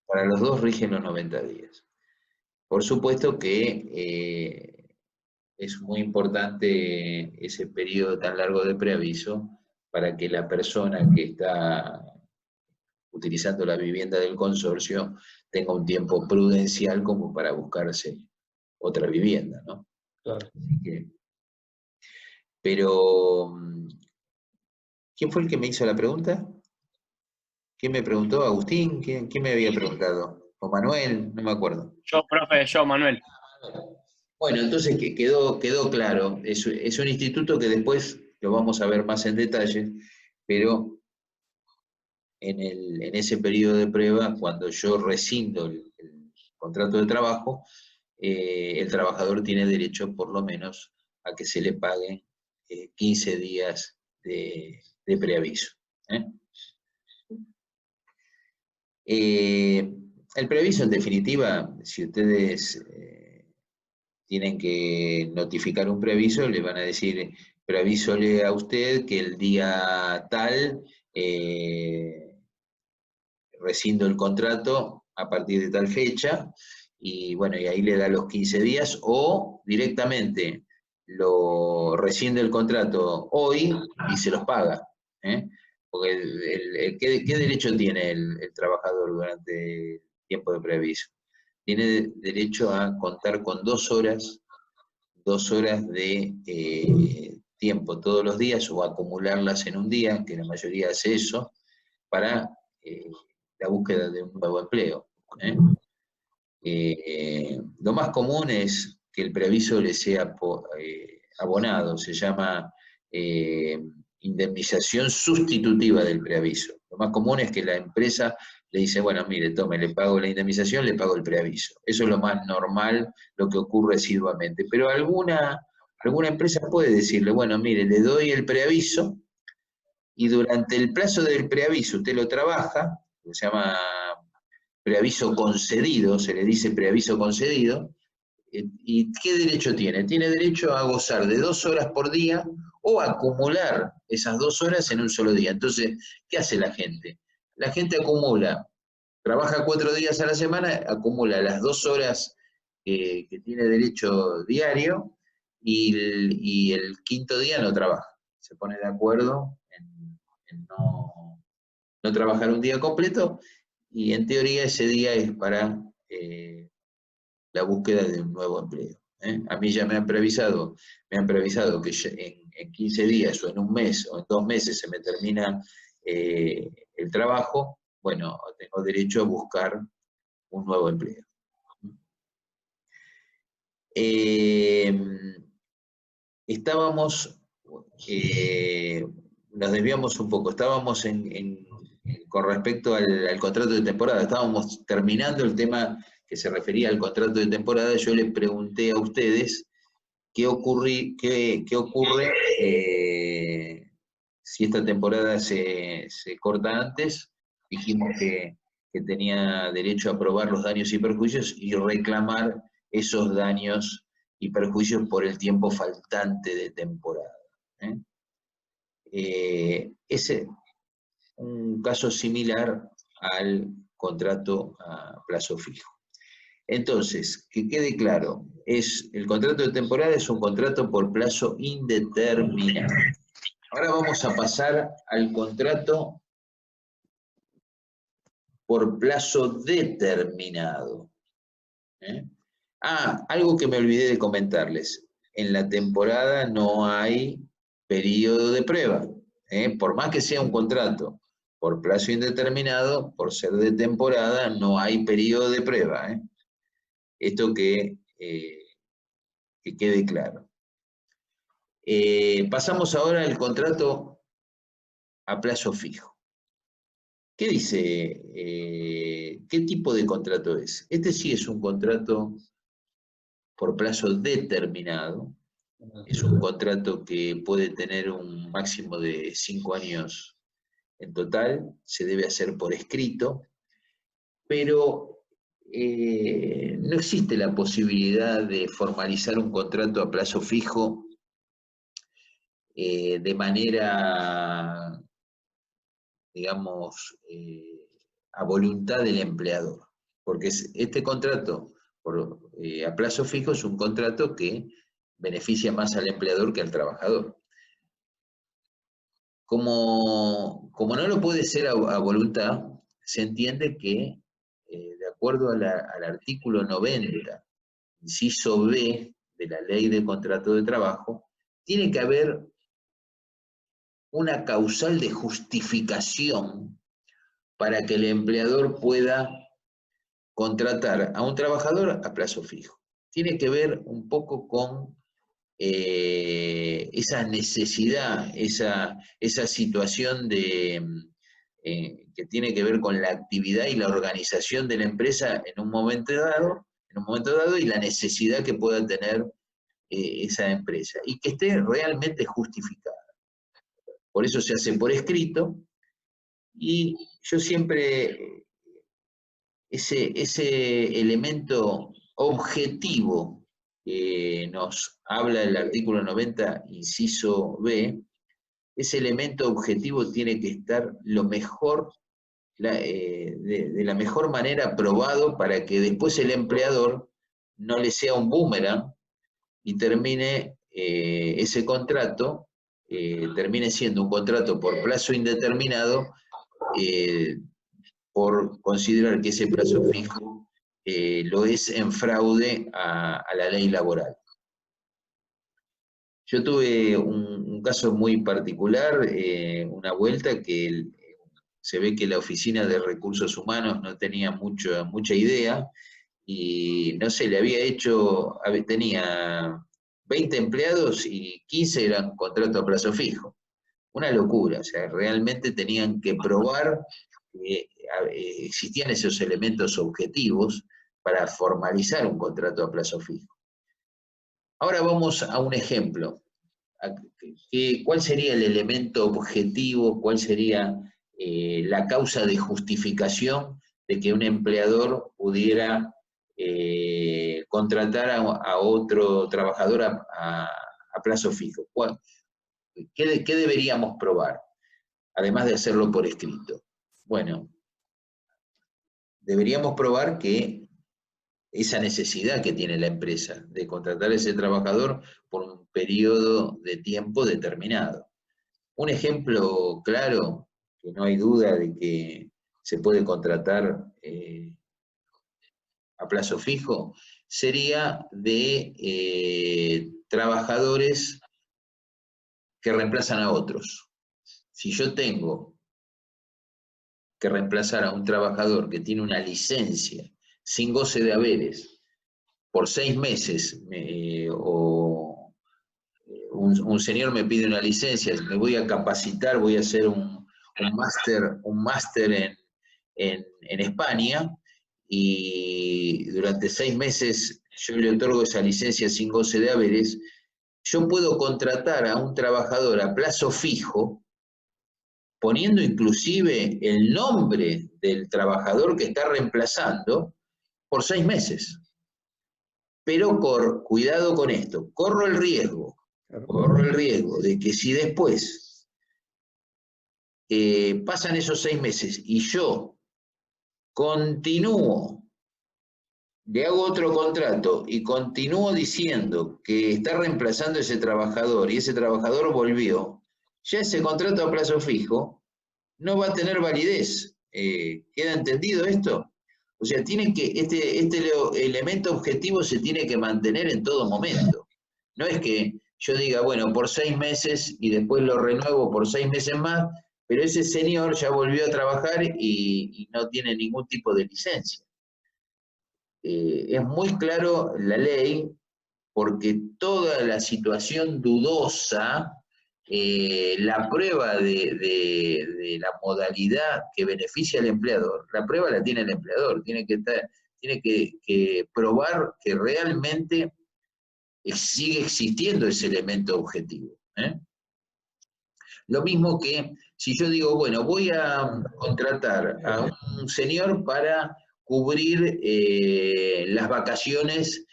Para los dos rigen los 90 días. Por supuesto que es muy importante ese periodo tan largo de preaviso para que la persona que está utilizando la vivienda del consorcio tenga un tiempo prudencial como para buscarse otra vivienda, ¿no? Claro. Así que, pero, ¿quién fue el que me hizo la pregunta? ¿Quién me preguntó? ¿Agustín? ¿Quién me había preguntado? ¿O Manuel? No me acuerdo. Yo, profe, Manuel. Bueno, entonces quedó claro. Es un instituto que después lo vamos a ver más en detalle, pero en ese periodo de prueba, cuando yo rescindo el contrato de trabajo, el trabajador tiene derecho por lo menos a que se le paguen 15 días de preaviso. El preaviso, en definitiva, si ustedes tienen que notificar un preaviso, le van a decir, preavísole a usted que el día tal rescindo el contrato a partir de tal fecha, y bueno, y ahí le da los 15 días, o directamente lo rescinde el contrato hoy y se los paga. Porque ¿qué derecho tiene el trabajador durante el tiempo de preaviso? Tiene derecho a contar con 2 horas de tiempo todos los días, o acumularlas en un día, que la mayoría hace eso, para la búsqueda de un nuevo empleo. Lo más común es que el preaviso le sea abonado, se llama indemnización sustitutiva del preaviso. Lo más común es que la empresa le dice, bueno, mire, tome, le pago la indemnización, le pago el preaviso. Eso es lo más normal, lo que ocurre asiduamente. Pero alguna empresa puede decirle, bueno, mire, le doy el preaviso, y durante el plazo del preaviso usted lo trabaja, se llama preaviso concedido, se le dice preaviso concedido. ¿Y qué derecho tiene? Tiene derecho a gozar de 2 horas por día, o a acumular esas 2 horas en un solo día. Entonces, ¿qué hace la gente? La gente acumula, trabaja 4 días a la semana, acumula las 2 horas que tiene derecho diario, y el quinto día no trabaja. Se pone de acuerdo en no trabajar un día completo, y en teoría ese día es para la búsqueda de un nuevo empleo. A mí ya me han preavisado que en 15 días, o en un mes, o en 2 meses se me termina el trabajo. Bueno, tengo derecho a buscar un nuevo empleo. Nos desviamos un poco, estábamos con respecto al contrato de temporada, estábamos terminando el tema que se refería al contrato de temporada. Yo les pregunté a ustedes qué ocurre si esta temporada se corta antes. Dijimos que tenía derecho a probar los daños y perjuicios y reclamar esos daños y perjuicios por el tiempo faltante de temporada. Es un caso similar al contrato a plazo fijo. Entonces, que quede claro, el contrato de temporada es un contrato por plazo indeterminado. Ahora vamos a pasar al contrato por plazo determinado. Algo que me olvidé de comentarles. En la temporada no hay periodo de prueba. Por más que sea un contrato por plazo indeterminado, por ser de temporada, no hay periodo de prueba. Esto que quede claro. Pasamos ahora al contrato a plazo fijo. ¿Qué dice? ¿Qué tipo de contrato es? Este sí es un contrato por plazo determinado. Es un contrato que puede tener un máximo de 5 años en total. Se debe hacer por escrito. Pero no existe la posibilidad de formalizar un contrato a plazo fijo de manera, digamos, a voluntad del empleador. Porque este contrato a plazo fijo es un contrato que beneficia más al empleador que al trabajador. Como no lo puede ser a voluntad, se entiende que, de acuerdo al artículo 90, inciso B de la Ley de Contrato de Trabajo, tiene que haber una causal de justificación para que el empleador pueda contratar a un trabajador a plazo fijo. Tiene que ver un poco con esa necesidad, esa situación que tiene que ver con la actividad y la organización de la empresa en un momento dado y la necesidad que pueda tener esa empresa y que esté realmente justificada. Por eso se hace por escrito y yo siempre ese elemento objetivo que nos habla el artículo 90, inciso B, ese elemento objetivo tiene que estar lo mejor, de la mejor manera probado para que después el empleador no le sea un boomerang y termine ese contrato, termine siendo un contrato por plazo indeterminado, por considerar que ese plazo fijo lo es en fraude a la ley laboral. Yo tuve un caso muy particular, una vuelta que se ve que la Oficina de Recursos Humanos no tenía mucha idea y no sé, tenía 20 empleados y 15 eran contrato a plazo fijo. Una locura, o sea, realmente tenían que probar que existían esos elementos objetivos para formalizar un contrato a plazo fijo. Ahora vamos a un ejemplo. ¿Cuál sería el elemento objetivo? ¿Cuál sería la causa de justificación de que un empleador pudiera contratar a otro trabajador a plazo fijo? ¿Qué deberíamos probar? Además de hacerlo por escrito. Bueno, deberíamos probar que esa necesidad que tiene la empresa de contratar a ese trabajador por un periodo de tiempo determinado. Un ejemplo claro, que no hay duda de que se puede contratar a plazo fijo, sería de trabajadores que reemplazan a otros. Si yo tengo que reemplazar a un trabajador que tiene una licencia sin goce de haberes por 6 meses, o un señor me pide una licencia, me voy a capacitar, voy a hacer un máster en España, y durante 6 meses yo le otorgo esa licencia sin goce de haberes, yo puedo contratar a un trabajador a plazo fijo, poniendo inclusive el nombre del trabajador que está reemplazando, por 6 meses. Pero cuidado con esto, corro el riesgo Claro. corro el riesgo de que si después pasan esos 6 meses y yo continúo, le hago otro contrato y continúo diciendo que está reemplazando a ese trabajador y ese trabajador volvió, ya ese contrato a plazo fijo no va a tener validez. ¿Queda entendido esto? O sea, este elemento objetivo se tiene que mantener en todo momento. No es que yo diga, bueno, por 6 meses y después lo renuevo por 6 meses más, pero ese señor ya volvió a trabajar y no tiene ningún tipo de licencia. Es muy claro la ley porque toda la situación dudosa, la prueba de la modalidad que beneficia al empleador, la prueba la tiene el empleador, tiene que probar que realmente sigue existiendo ese elemento objetivo. Lo mismo que si yo digo, bueno, voy a contratar a un señor para cubrir las vacaciones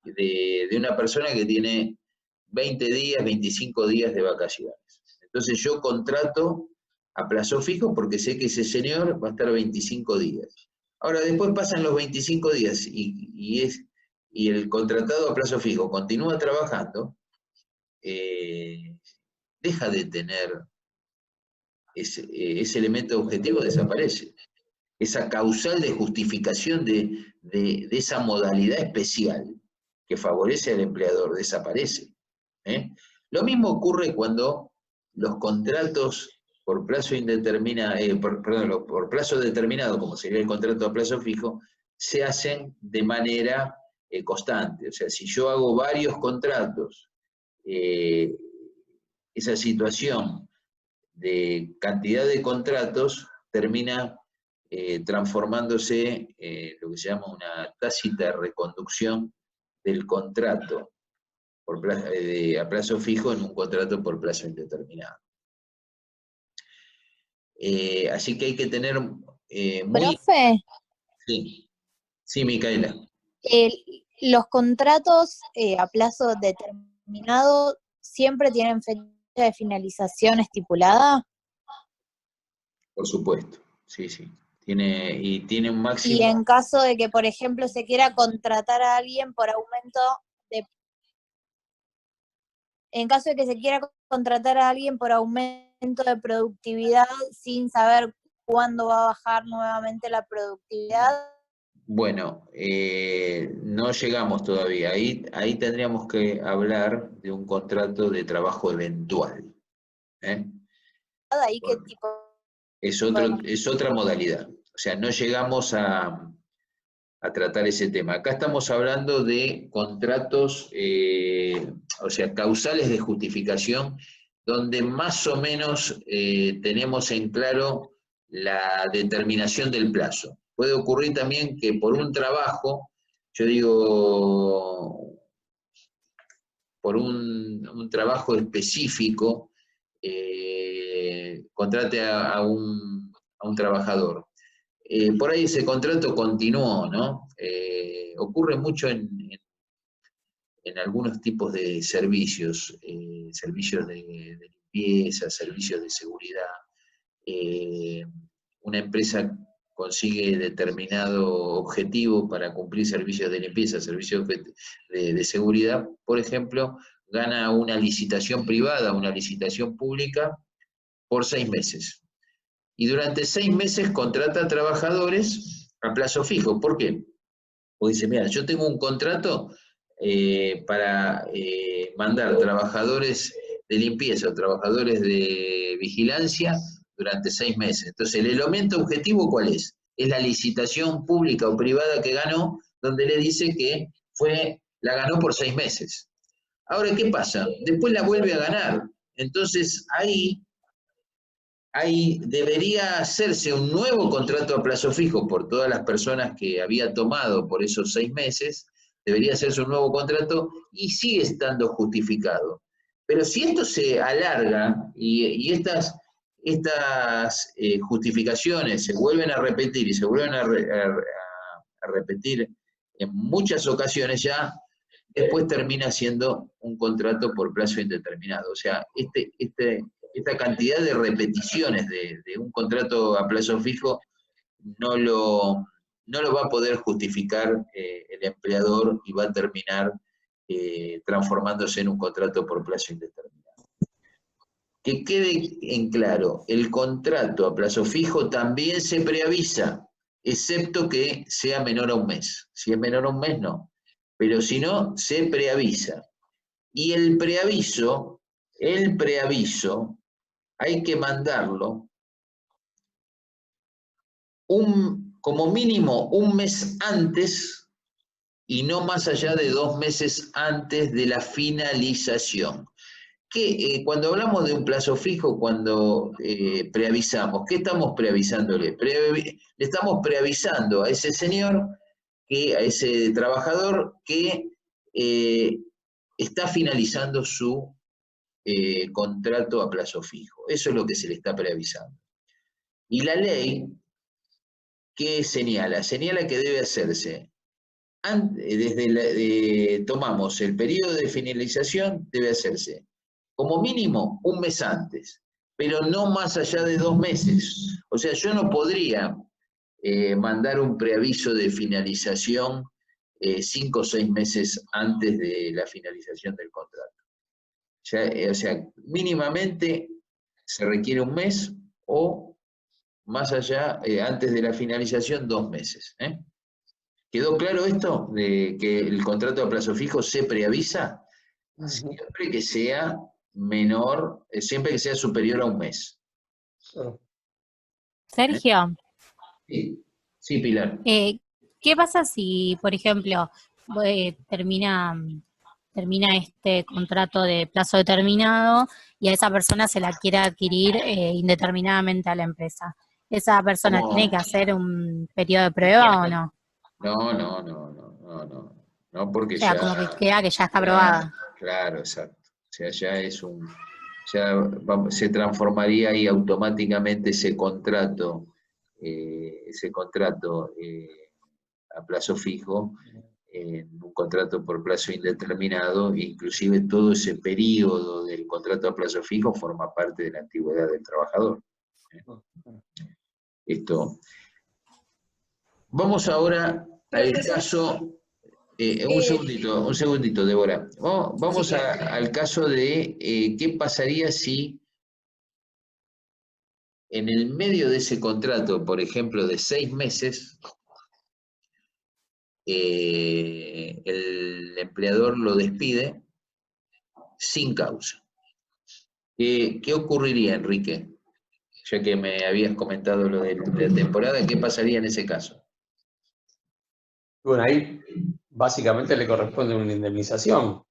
de una persona que tiene 20 días, 25 días de vacaciones. Entonces yo contrato a plazo fijo porque sé que ese señor va a estar 25 días. Ahora, después pasan los 25 días y el contratado a plazo fijo continúa trabajando, deja de tener ese elemento objetivo, desaparece. Esa causal de justificación de esa modalidad especial que favorece al empleador desaparece. Lo mismo ocurre cuando los contratos por plazo indeterminado, por plazo determinado, como sería el contrato a plazo fijo, se hacen de manera constante. O sea, si yo hago varios contratos, esa situación de cantidad de contratos termina transformándose lo que se llama una tácita reconducción del contrato a plazo fijo en un contrato por plazo indeterminado. Así que hay que tener muy... Profe, Sí, Micaela. los contratos a plazo determinado siempre tienen fecha de finalización estipulada. Por supuesto, sí. Tiene un máximo... Y en caso de que, por ejemplo, se quiera contratar a alguien por aumento de... En caso de que se quiera contratar a alguien por aumento de productividad sin saber cuándo va a bajar nuevamente la productividad. Bueno, no llegamos todavía. Ahí tendríamos que hablar de un contrato de trabajo eventual. ¿Ahí qué tipo? Es otra modalidad. O sea, no llegamos a tratar ese tema. Acá estamos hablando de contratos, o sea, causales de justificación, donde más o menos tenemos en claro la determinación del plazo. Puede ocurrir también que por un trabajo, yo digo, por un trabajo específico, contrate a un trabajador. Por ahí ese contrato continuó, ¿no? Ocurre mucho en algunos tipos de servicios, servicios de limpieza, servicios de seguridad. Una empresa consigue determinado objetivo para cumplir servicios de limpieza, servicios de seguridad, por ejemplo, gana una licitación privada, una licitación pública por 6 meses. Y durante 6 meses contrata trabajadores a plazo fijo. ¿Por qué? Porque dice, mira, yo tengo un contrato para mandar trabajadores de limpieza o trabajadores de vigilancia durante 6 meses. Entonces, el elemento objetivo, ¿cuál es? Es la licitación pública o privada que ganó, donde le dice que la ganó por 6 meses. Ahora, ¿qué pasa? Después la vuelve a ganar. Entonces, ahí debería hacerse un nuevo contrato a plazo fijo por todas las personas que había tomado por esos 6 meses, debería hacerse un nuevo contrato y sigue estando justificado. Pero si esto se alarga y estas justificaciones se vuelven a repetir y se vuelven a repetir en muchas ocasiones, ya después termina siendo un contrato por plazo indeterminado. O sea, esta cantidad de repeticiones de un contrato a plazo fijo no lo va a poder justificar el empleador y va a terminar transformándose en un contrato por plazo indeterminado. Que quede en claro, el contrato a plazo fijo también se preavisa, excepto que sea menor a un mes. Si es menor a un mes, no. Pero si no, se preavisa. Y el preaviso, hay que mandarlo como mínimo un mes antes y no más allá de 2 meses antes de la finalización. Que cuando hablamos de un plazo fijo, cuando preavisamos, ¿qué estamos preavisándole? Le estamos preavisando a ese señor, a ese trabajador que está finalizando su contrato a plazo fijo. Eso es lo que se le está preavisando. Y la ley, ¿qué señala? Señala que debe hacerse, tomamos el periodo de finalización, debe hacerse como mínimo un mes antes, pero no más allá de 2 meses. O sea, yo no podría mandar un preaviso de finalización 5 o 6 meses antes de la finalización del contrato. O sea, mínimamente se requiere un mes o más allá, antes de la finalización, 2 meses. ¿Quedó claro esto? De que el contrato a plazo fijo se preavisa siempre que sea menor, siempre que sea superior a un mes. Sergio, Sí, Pilar. ¿qué pasa si, por ejemplo, termina este contrato de plazo determinado y a esa persona se la quiere adquirir indeterminadamente a la empresa? ¿Esa persona tiene que hacer un periodo de prueba o no? No, porque o sea, ya... como que queda que ya está aprobada. Claro, exacto. O sea, ya es se transformaría ahí automáticamente ese contrato a plazo fijo en un contrato por plazo indeterminado, inclusive todo ese periodo del contrato a plazo fijo forma parte de la antigüedad del trabajador. Esto. Vamos ahora al caso, un segundito, Débora. Vamos Sí, claro. al caso de qué pasaría si en el medio de ese contrato, por ejemplo, de 6 meses, el empleador lo despide sin causa. ¿Qué ocurriría, Enrique? Ya que me habías comentado lo de la temporada, ¿qué pasaría en ese caso? Bueno, ahí básicamente le corresponde una indemnización.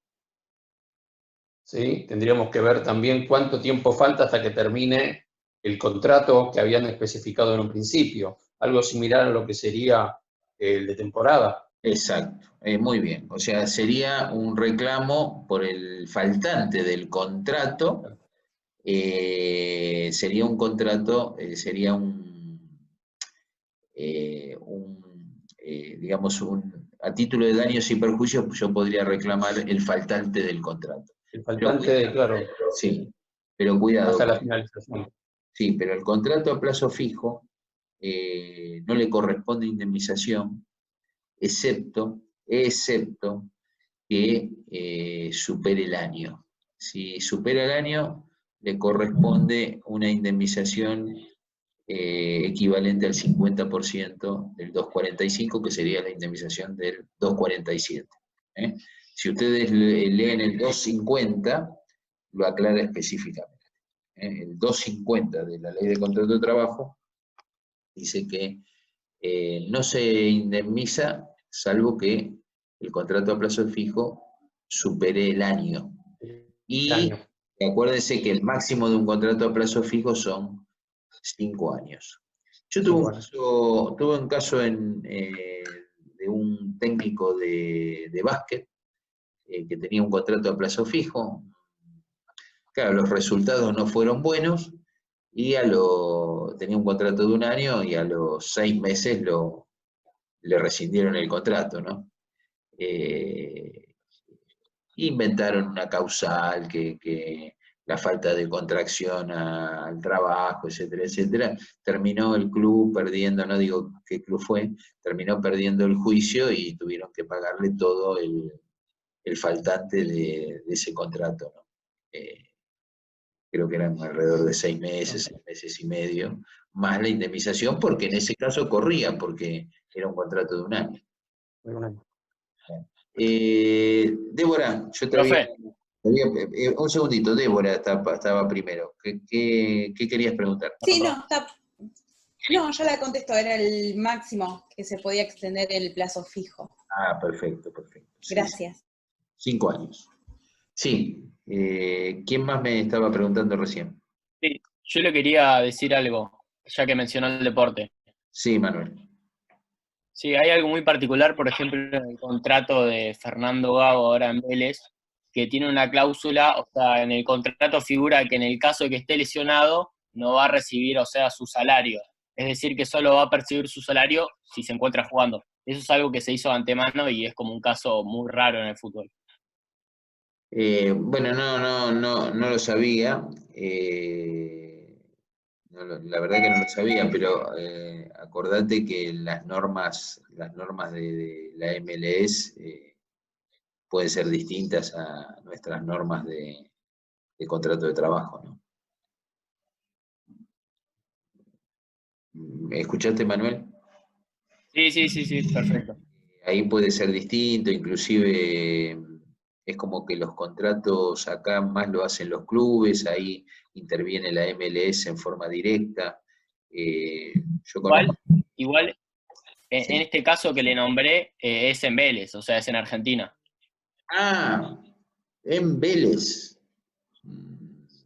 ¿Sí? Tendríamos que ver también cuánto tiempo falta hasta que termine el contrato que habían especificado en un principio. Algo similar a lo que sería el de temporada. Exacto, muy bien. O sea, sería un reclamo por el faltante del contrato. Sería un contrato, digamos, a título de daños y perjuicios, yo podría reclamar el faltante del contrato. El faltante, claro. Sí, pero cuidado. Hasta la finalización. Sí, pero el contrato a plazo fijo no le corresponde indemnización, excepto que supere el año. Si supera el año, le corresponde una indemnización equivalente al 50% del 245, que sería la indemnización del 247. Si ustedes leen el 250, lo aclara específicamente. El 250 de la Ley de Contrato de Trabajo dice que no se indemniza salvo que el contrato a plazo fijo supere el año. Y acuérdense que el máximo de un contrato a plazo fijo son 5 años. Yo tuve un caso de un técnico de básquet que tenía un contrato a plazo fijo. Claro, los resultados no fueron buenos y tenía un contrato de 1 año y a los 6 meses le rescindieron el contrato, ¿no? inventaron una causal, que la falta de contracción al trabajo, etcétera, etcétera. Terminó el club perdiendo, no digo qué club fue, terminó perdiendo el juicio y tuvieron que pagarle todo el faltante de ese contrato, ¿no? Creo que eran alrededor de 6 meses y medio, más la indemnización, porque en ese caso corría, porque era un contrato de 1 año. Débora, yo te había... Profe, un segundito, Débora estaba primero. ¿Qué querías preguntar? Sí, no, ya la contestó, era el máximo que se podía extender el plazo fijo. Ah, perfecto. Sí, Gracias. 5 años. Sí, ¿quién más me estaba preguntando recién? sí, yo le quería decir algo, ya que mencionó el deporte. Sí, Manuel. Sí, hay algo muy particular, por ejemplo, en el contrato de Fernando Gago ahora en Vélez, que tiene una cláusula, o sea, en el contrato figura que en el caso de que esté lesionado, no va a recibir, o sea, su salario. Es decir, que solo va a percibir su salario si se encuentra jugando. Eso es algo que se hizo de antemano y es como un caso muy raro en el fútbol. Bueno, no lo sabía. La verdad que no lo sabía, pero acordate que las normas de la MLS pueden ser distintas a nuestras normas de contrato de trabajo, ¿no? ¿Me escuchaste, Manuel? Sí, perfecto. Ahí puede ser distinto, inclusive es como que los contratos acá más lo hacen los clubes, ahí interviene la MLS en forma directa. Yo conozco... Igual en Sí. este caso que le nombré, es en Vélez, o sea, es en Argentina. Ah, en Vélez.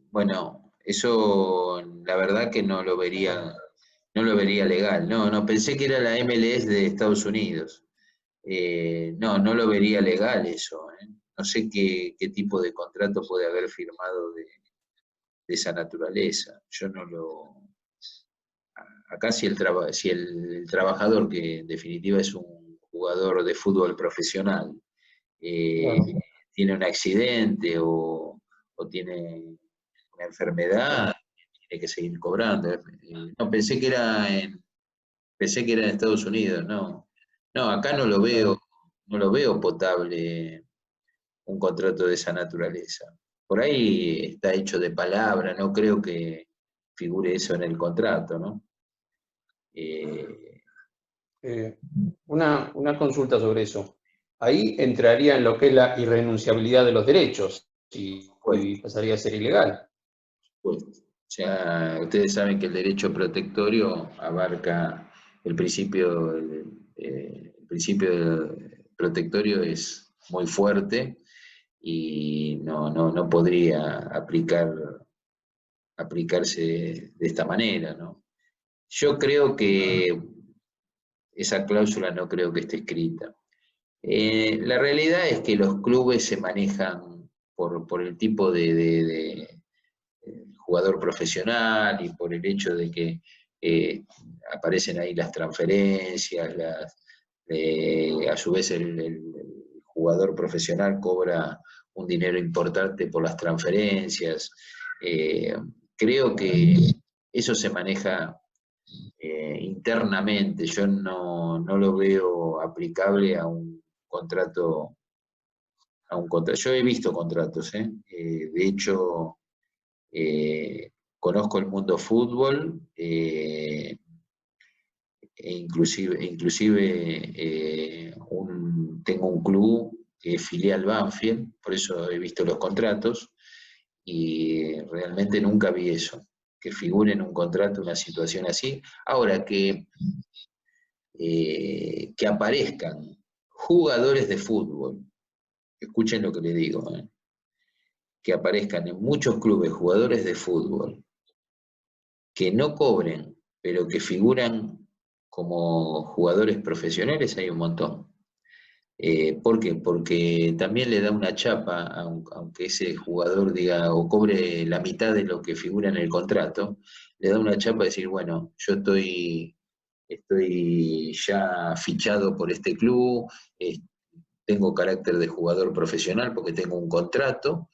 Bueno, eso la verdad que no lo vería legal. No, pensé que era la MLS de Estados Unidos. No lo vería legal eso. No sé qué tipo de contrato puede haber firmado de esa naturaleza. Yo no lo... Acá si el trabajador, que en definitiva es un jugador de fútbol profesional, tiene un accidente o tiene una enfermedad, tiene que seguir cobrando. No, pensé que era en Estados Unidos, no. No, acá no lo veo potable un contrato de esa naturaleza. Por ahí está hecho de palabra, no creo que figure eso en el contrato, ¿no? Una consulta sobre eso. Ahí entraría en lo que es la irrenunciabilidad de los derechos y pasaría a ser ilegal. Pues, ya ustedes saben que el derecho protectorio abarca el principio protectorio es muy fuerte y no podría aplicarse de esta manera, ¿no? Yo creo que esa cláusula no creo que esté escrita. La realidad es que los clubes se manejan por el tipo de jugador profesional y por el hecho de que aparecen ahí las transferencias, a su vez el jugador profesional cobra un dinero importante por las transferencias. Creo que eso se maneja internamente. Yo no lo veo aplicable a un contrato. Yo he visto contratos, de hecho, conozco el mundo fútbol, e inclusive tengo un club que es filial Banfield, por eso he visto los contratos, y realmente nunca vi eso, que figure en un contrato una situación así. Ahora, que aparezcan jugadores de fútbol, escuchen lo que les digo, que aparezcan en muchos clubes jugadores de fútbol que no cobren, pero que figuran como jugadores profesionales, hay un montón. ¿Por qué? Porque también le da una chapa, aunque ese jugador diga o cobre la mitad de lo que figura en el contrato, le da una chapa de decir, bueno, yo estoy ya fichado por este club, tengo carácter de jugador profesional porque tengo un contrato,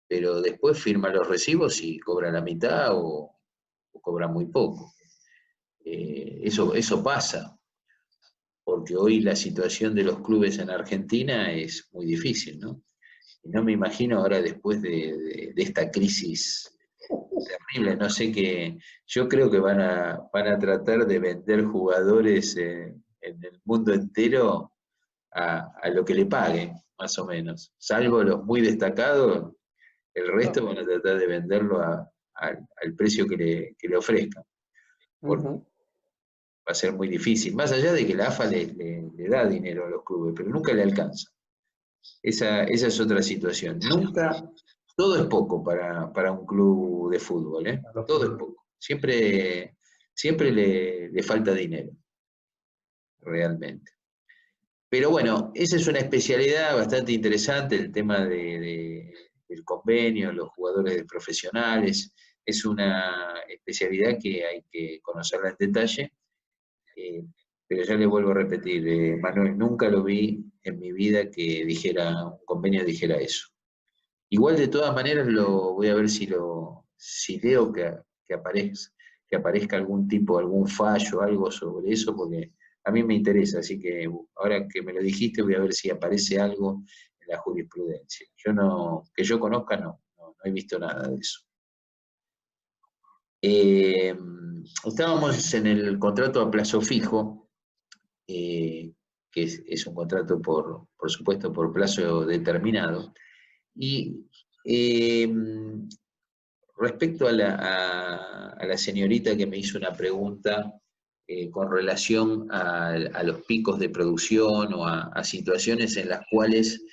pero después firma los recibos y cobra la mitad o cobra muy poco. Eso pasa, porque hoy la situación de los clubes en Argentina es muy difícil, ¿no? Y no me imagino ahora después de esta crisis terrible, no sé qué, yo creo que van a tratar de vender jugadores en el mundo entero a lo que le paguen, más o menos. Salvo los muy destacados, el resto van a tratar de venderlo al precio que le ofrezcan. Porque va a ser muy difícil, más allá de que la AFA le da dinero a los clubes, pero nunca le alcanza. Esa es otra situación. Nunca, todo es poco para un club de fútbol, ¿eh? Todo es poco. Siempre le falta dinero, realmente. Pero bueno, esa es una especialidad bastante interesante, el tema del convenio, los jugadores profesionales. Es una especialidad que hay que conocerla en detalle. Pero ya le vuelvo a repetir, Manuel, nunca lo vi en mi vida que un convenio dijera eso. Igual de todas maneras voy a ver si leo que aparezca algún fallo, algo sobre eso, porque a mí me interesa, así que ahora que me lo dijiste voy a ver si aparece algo en la jurisprudencia. Que yo conozca, no he visto nada de eso. Estábamos en el contrato a plazo fijo, que es un contrato, por supuesto, por plazo determinado. Y respecto a la señorita que me hizo una pregunta con relación a los picos de producción o a situaciones en las cuales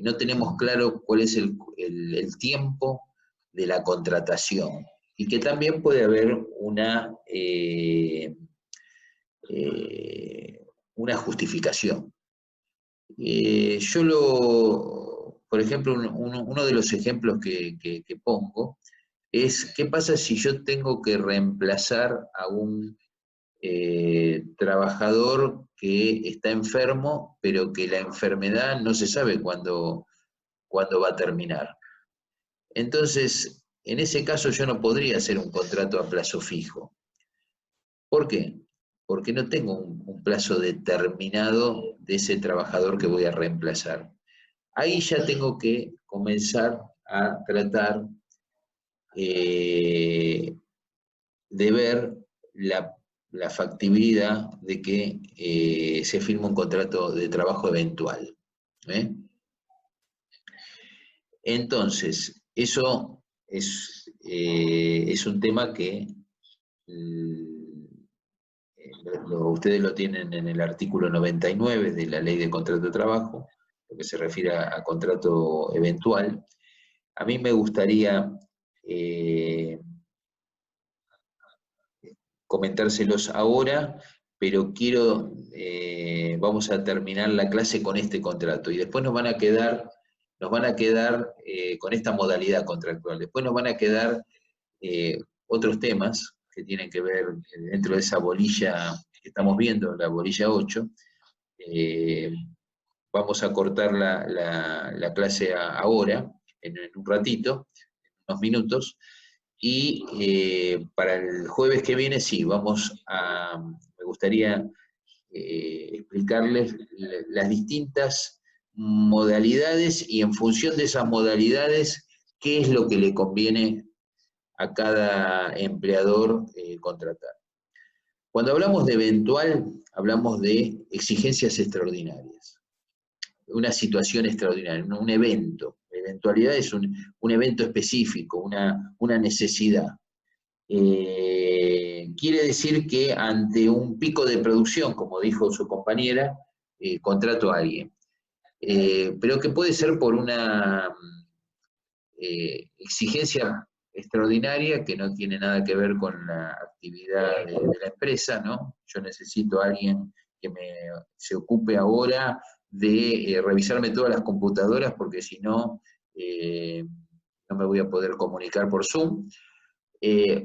no tenemos claro cuál es el tiempo de la contratación, y que también puede haber una justificación. Por ejemplo, uno de los ejemplos que pongo es, ¿qué pasa si yo tengo que reemplazar a un trabajador que está enfermo, pero que la enfermedad no se sabe cuándo va a terminar? Entonces, en ese caso yo no podría hacer un contrato a plazo fijo. ¿Por qué? Porque no tengo un plazo determinado de ese trabajador que voy a reemplazar. Ahí ya tengo que comenzar a tratar de ver la factibilidad de que se firme un contrato de trabajo eventual. Entonces, eso es un tema que ustedes lo tienen en el artículo 99 de la Ley de Contrato de Trabajo, lo que se refiere a contrato eventual. A mí me gustaría comentárselos ahora, pero vamos a terminar la clase con este contrato, y después nos van a quedar con esta modalidad contractual. Después nos van a quedar otros temas que tienen que ver dentro de esa bolilla que estamos viendo, la bolilla 8. Vamos a cortar la clase ahora, en un ratito, unos minutos, y para el jueves que viene sí, me gustaría explicarles las distintas modalidades, y en función de esas modalidades, qué es lo que le conviene a cada empleador contratar. Cuando hablamos de eventual, hablamos de exigencias extraordinarias, una situación extraordinaria, un evento. La eventualidad es un evento específico, una necesidad. Quiere decir que ante un pico de producción, como dijo su compañera, contrato a alguien. Pero que puede ser por una exigencia extraordinaria que no tiene nada que ver con la actividad de la empresa, ¿no? Yo necesito a alguien que se ocupe ahora de revisarme todas las computadoras, porque si no, no me voy a poder comunicar por Zoom.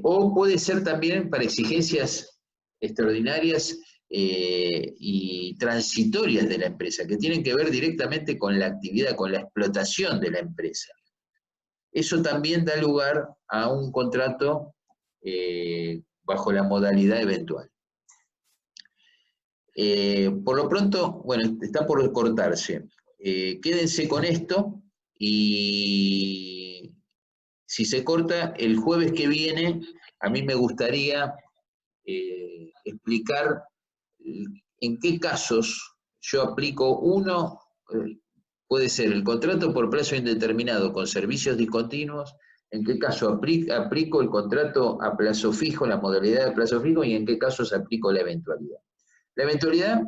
O puede ser también para exigencias extraordinarias y transitorias de la empresa, que tienen que ver directamente con la actividad, con la explotación de la empresa. Eso también da lugar a un contrato bajo la modalidad eventual. Por lo pronto, bueno, está por cortarse. Quédense con esto y si se corta, el jueves que viene, a mí me gustaría explicar en qué casos yo aplico puede ser el contrato por plazo indeterminado con servicios discontinuos, en qué caso aplico el contrato a plazo fijo, la modalidad de plazo fijo, y en qué casos aplico la eventualidad. La eventualidad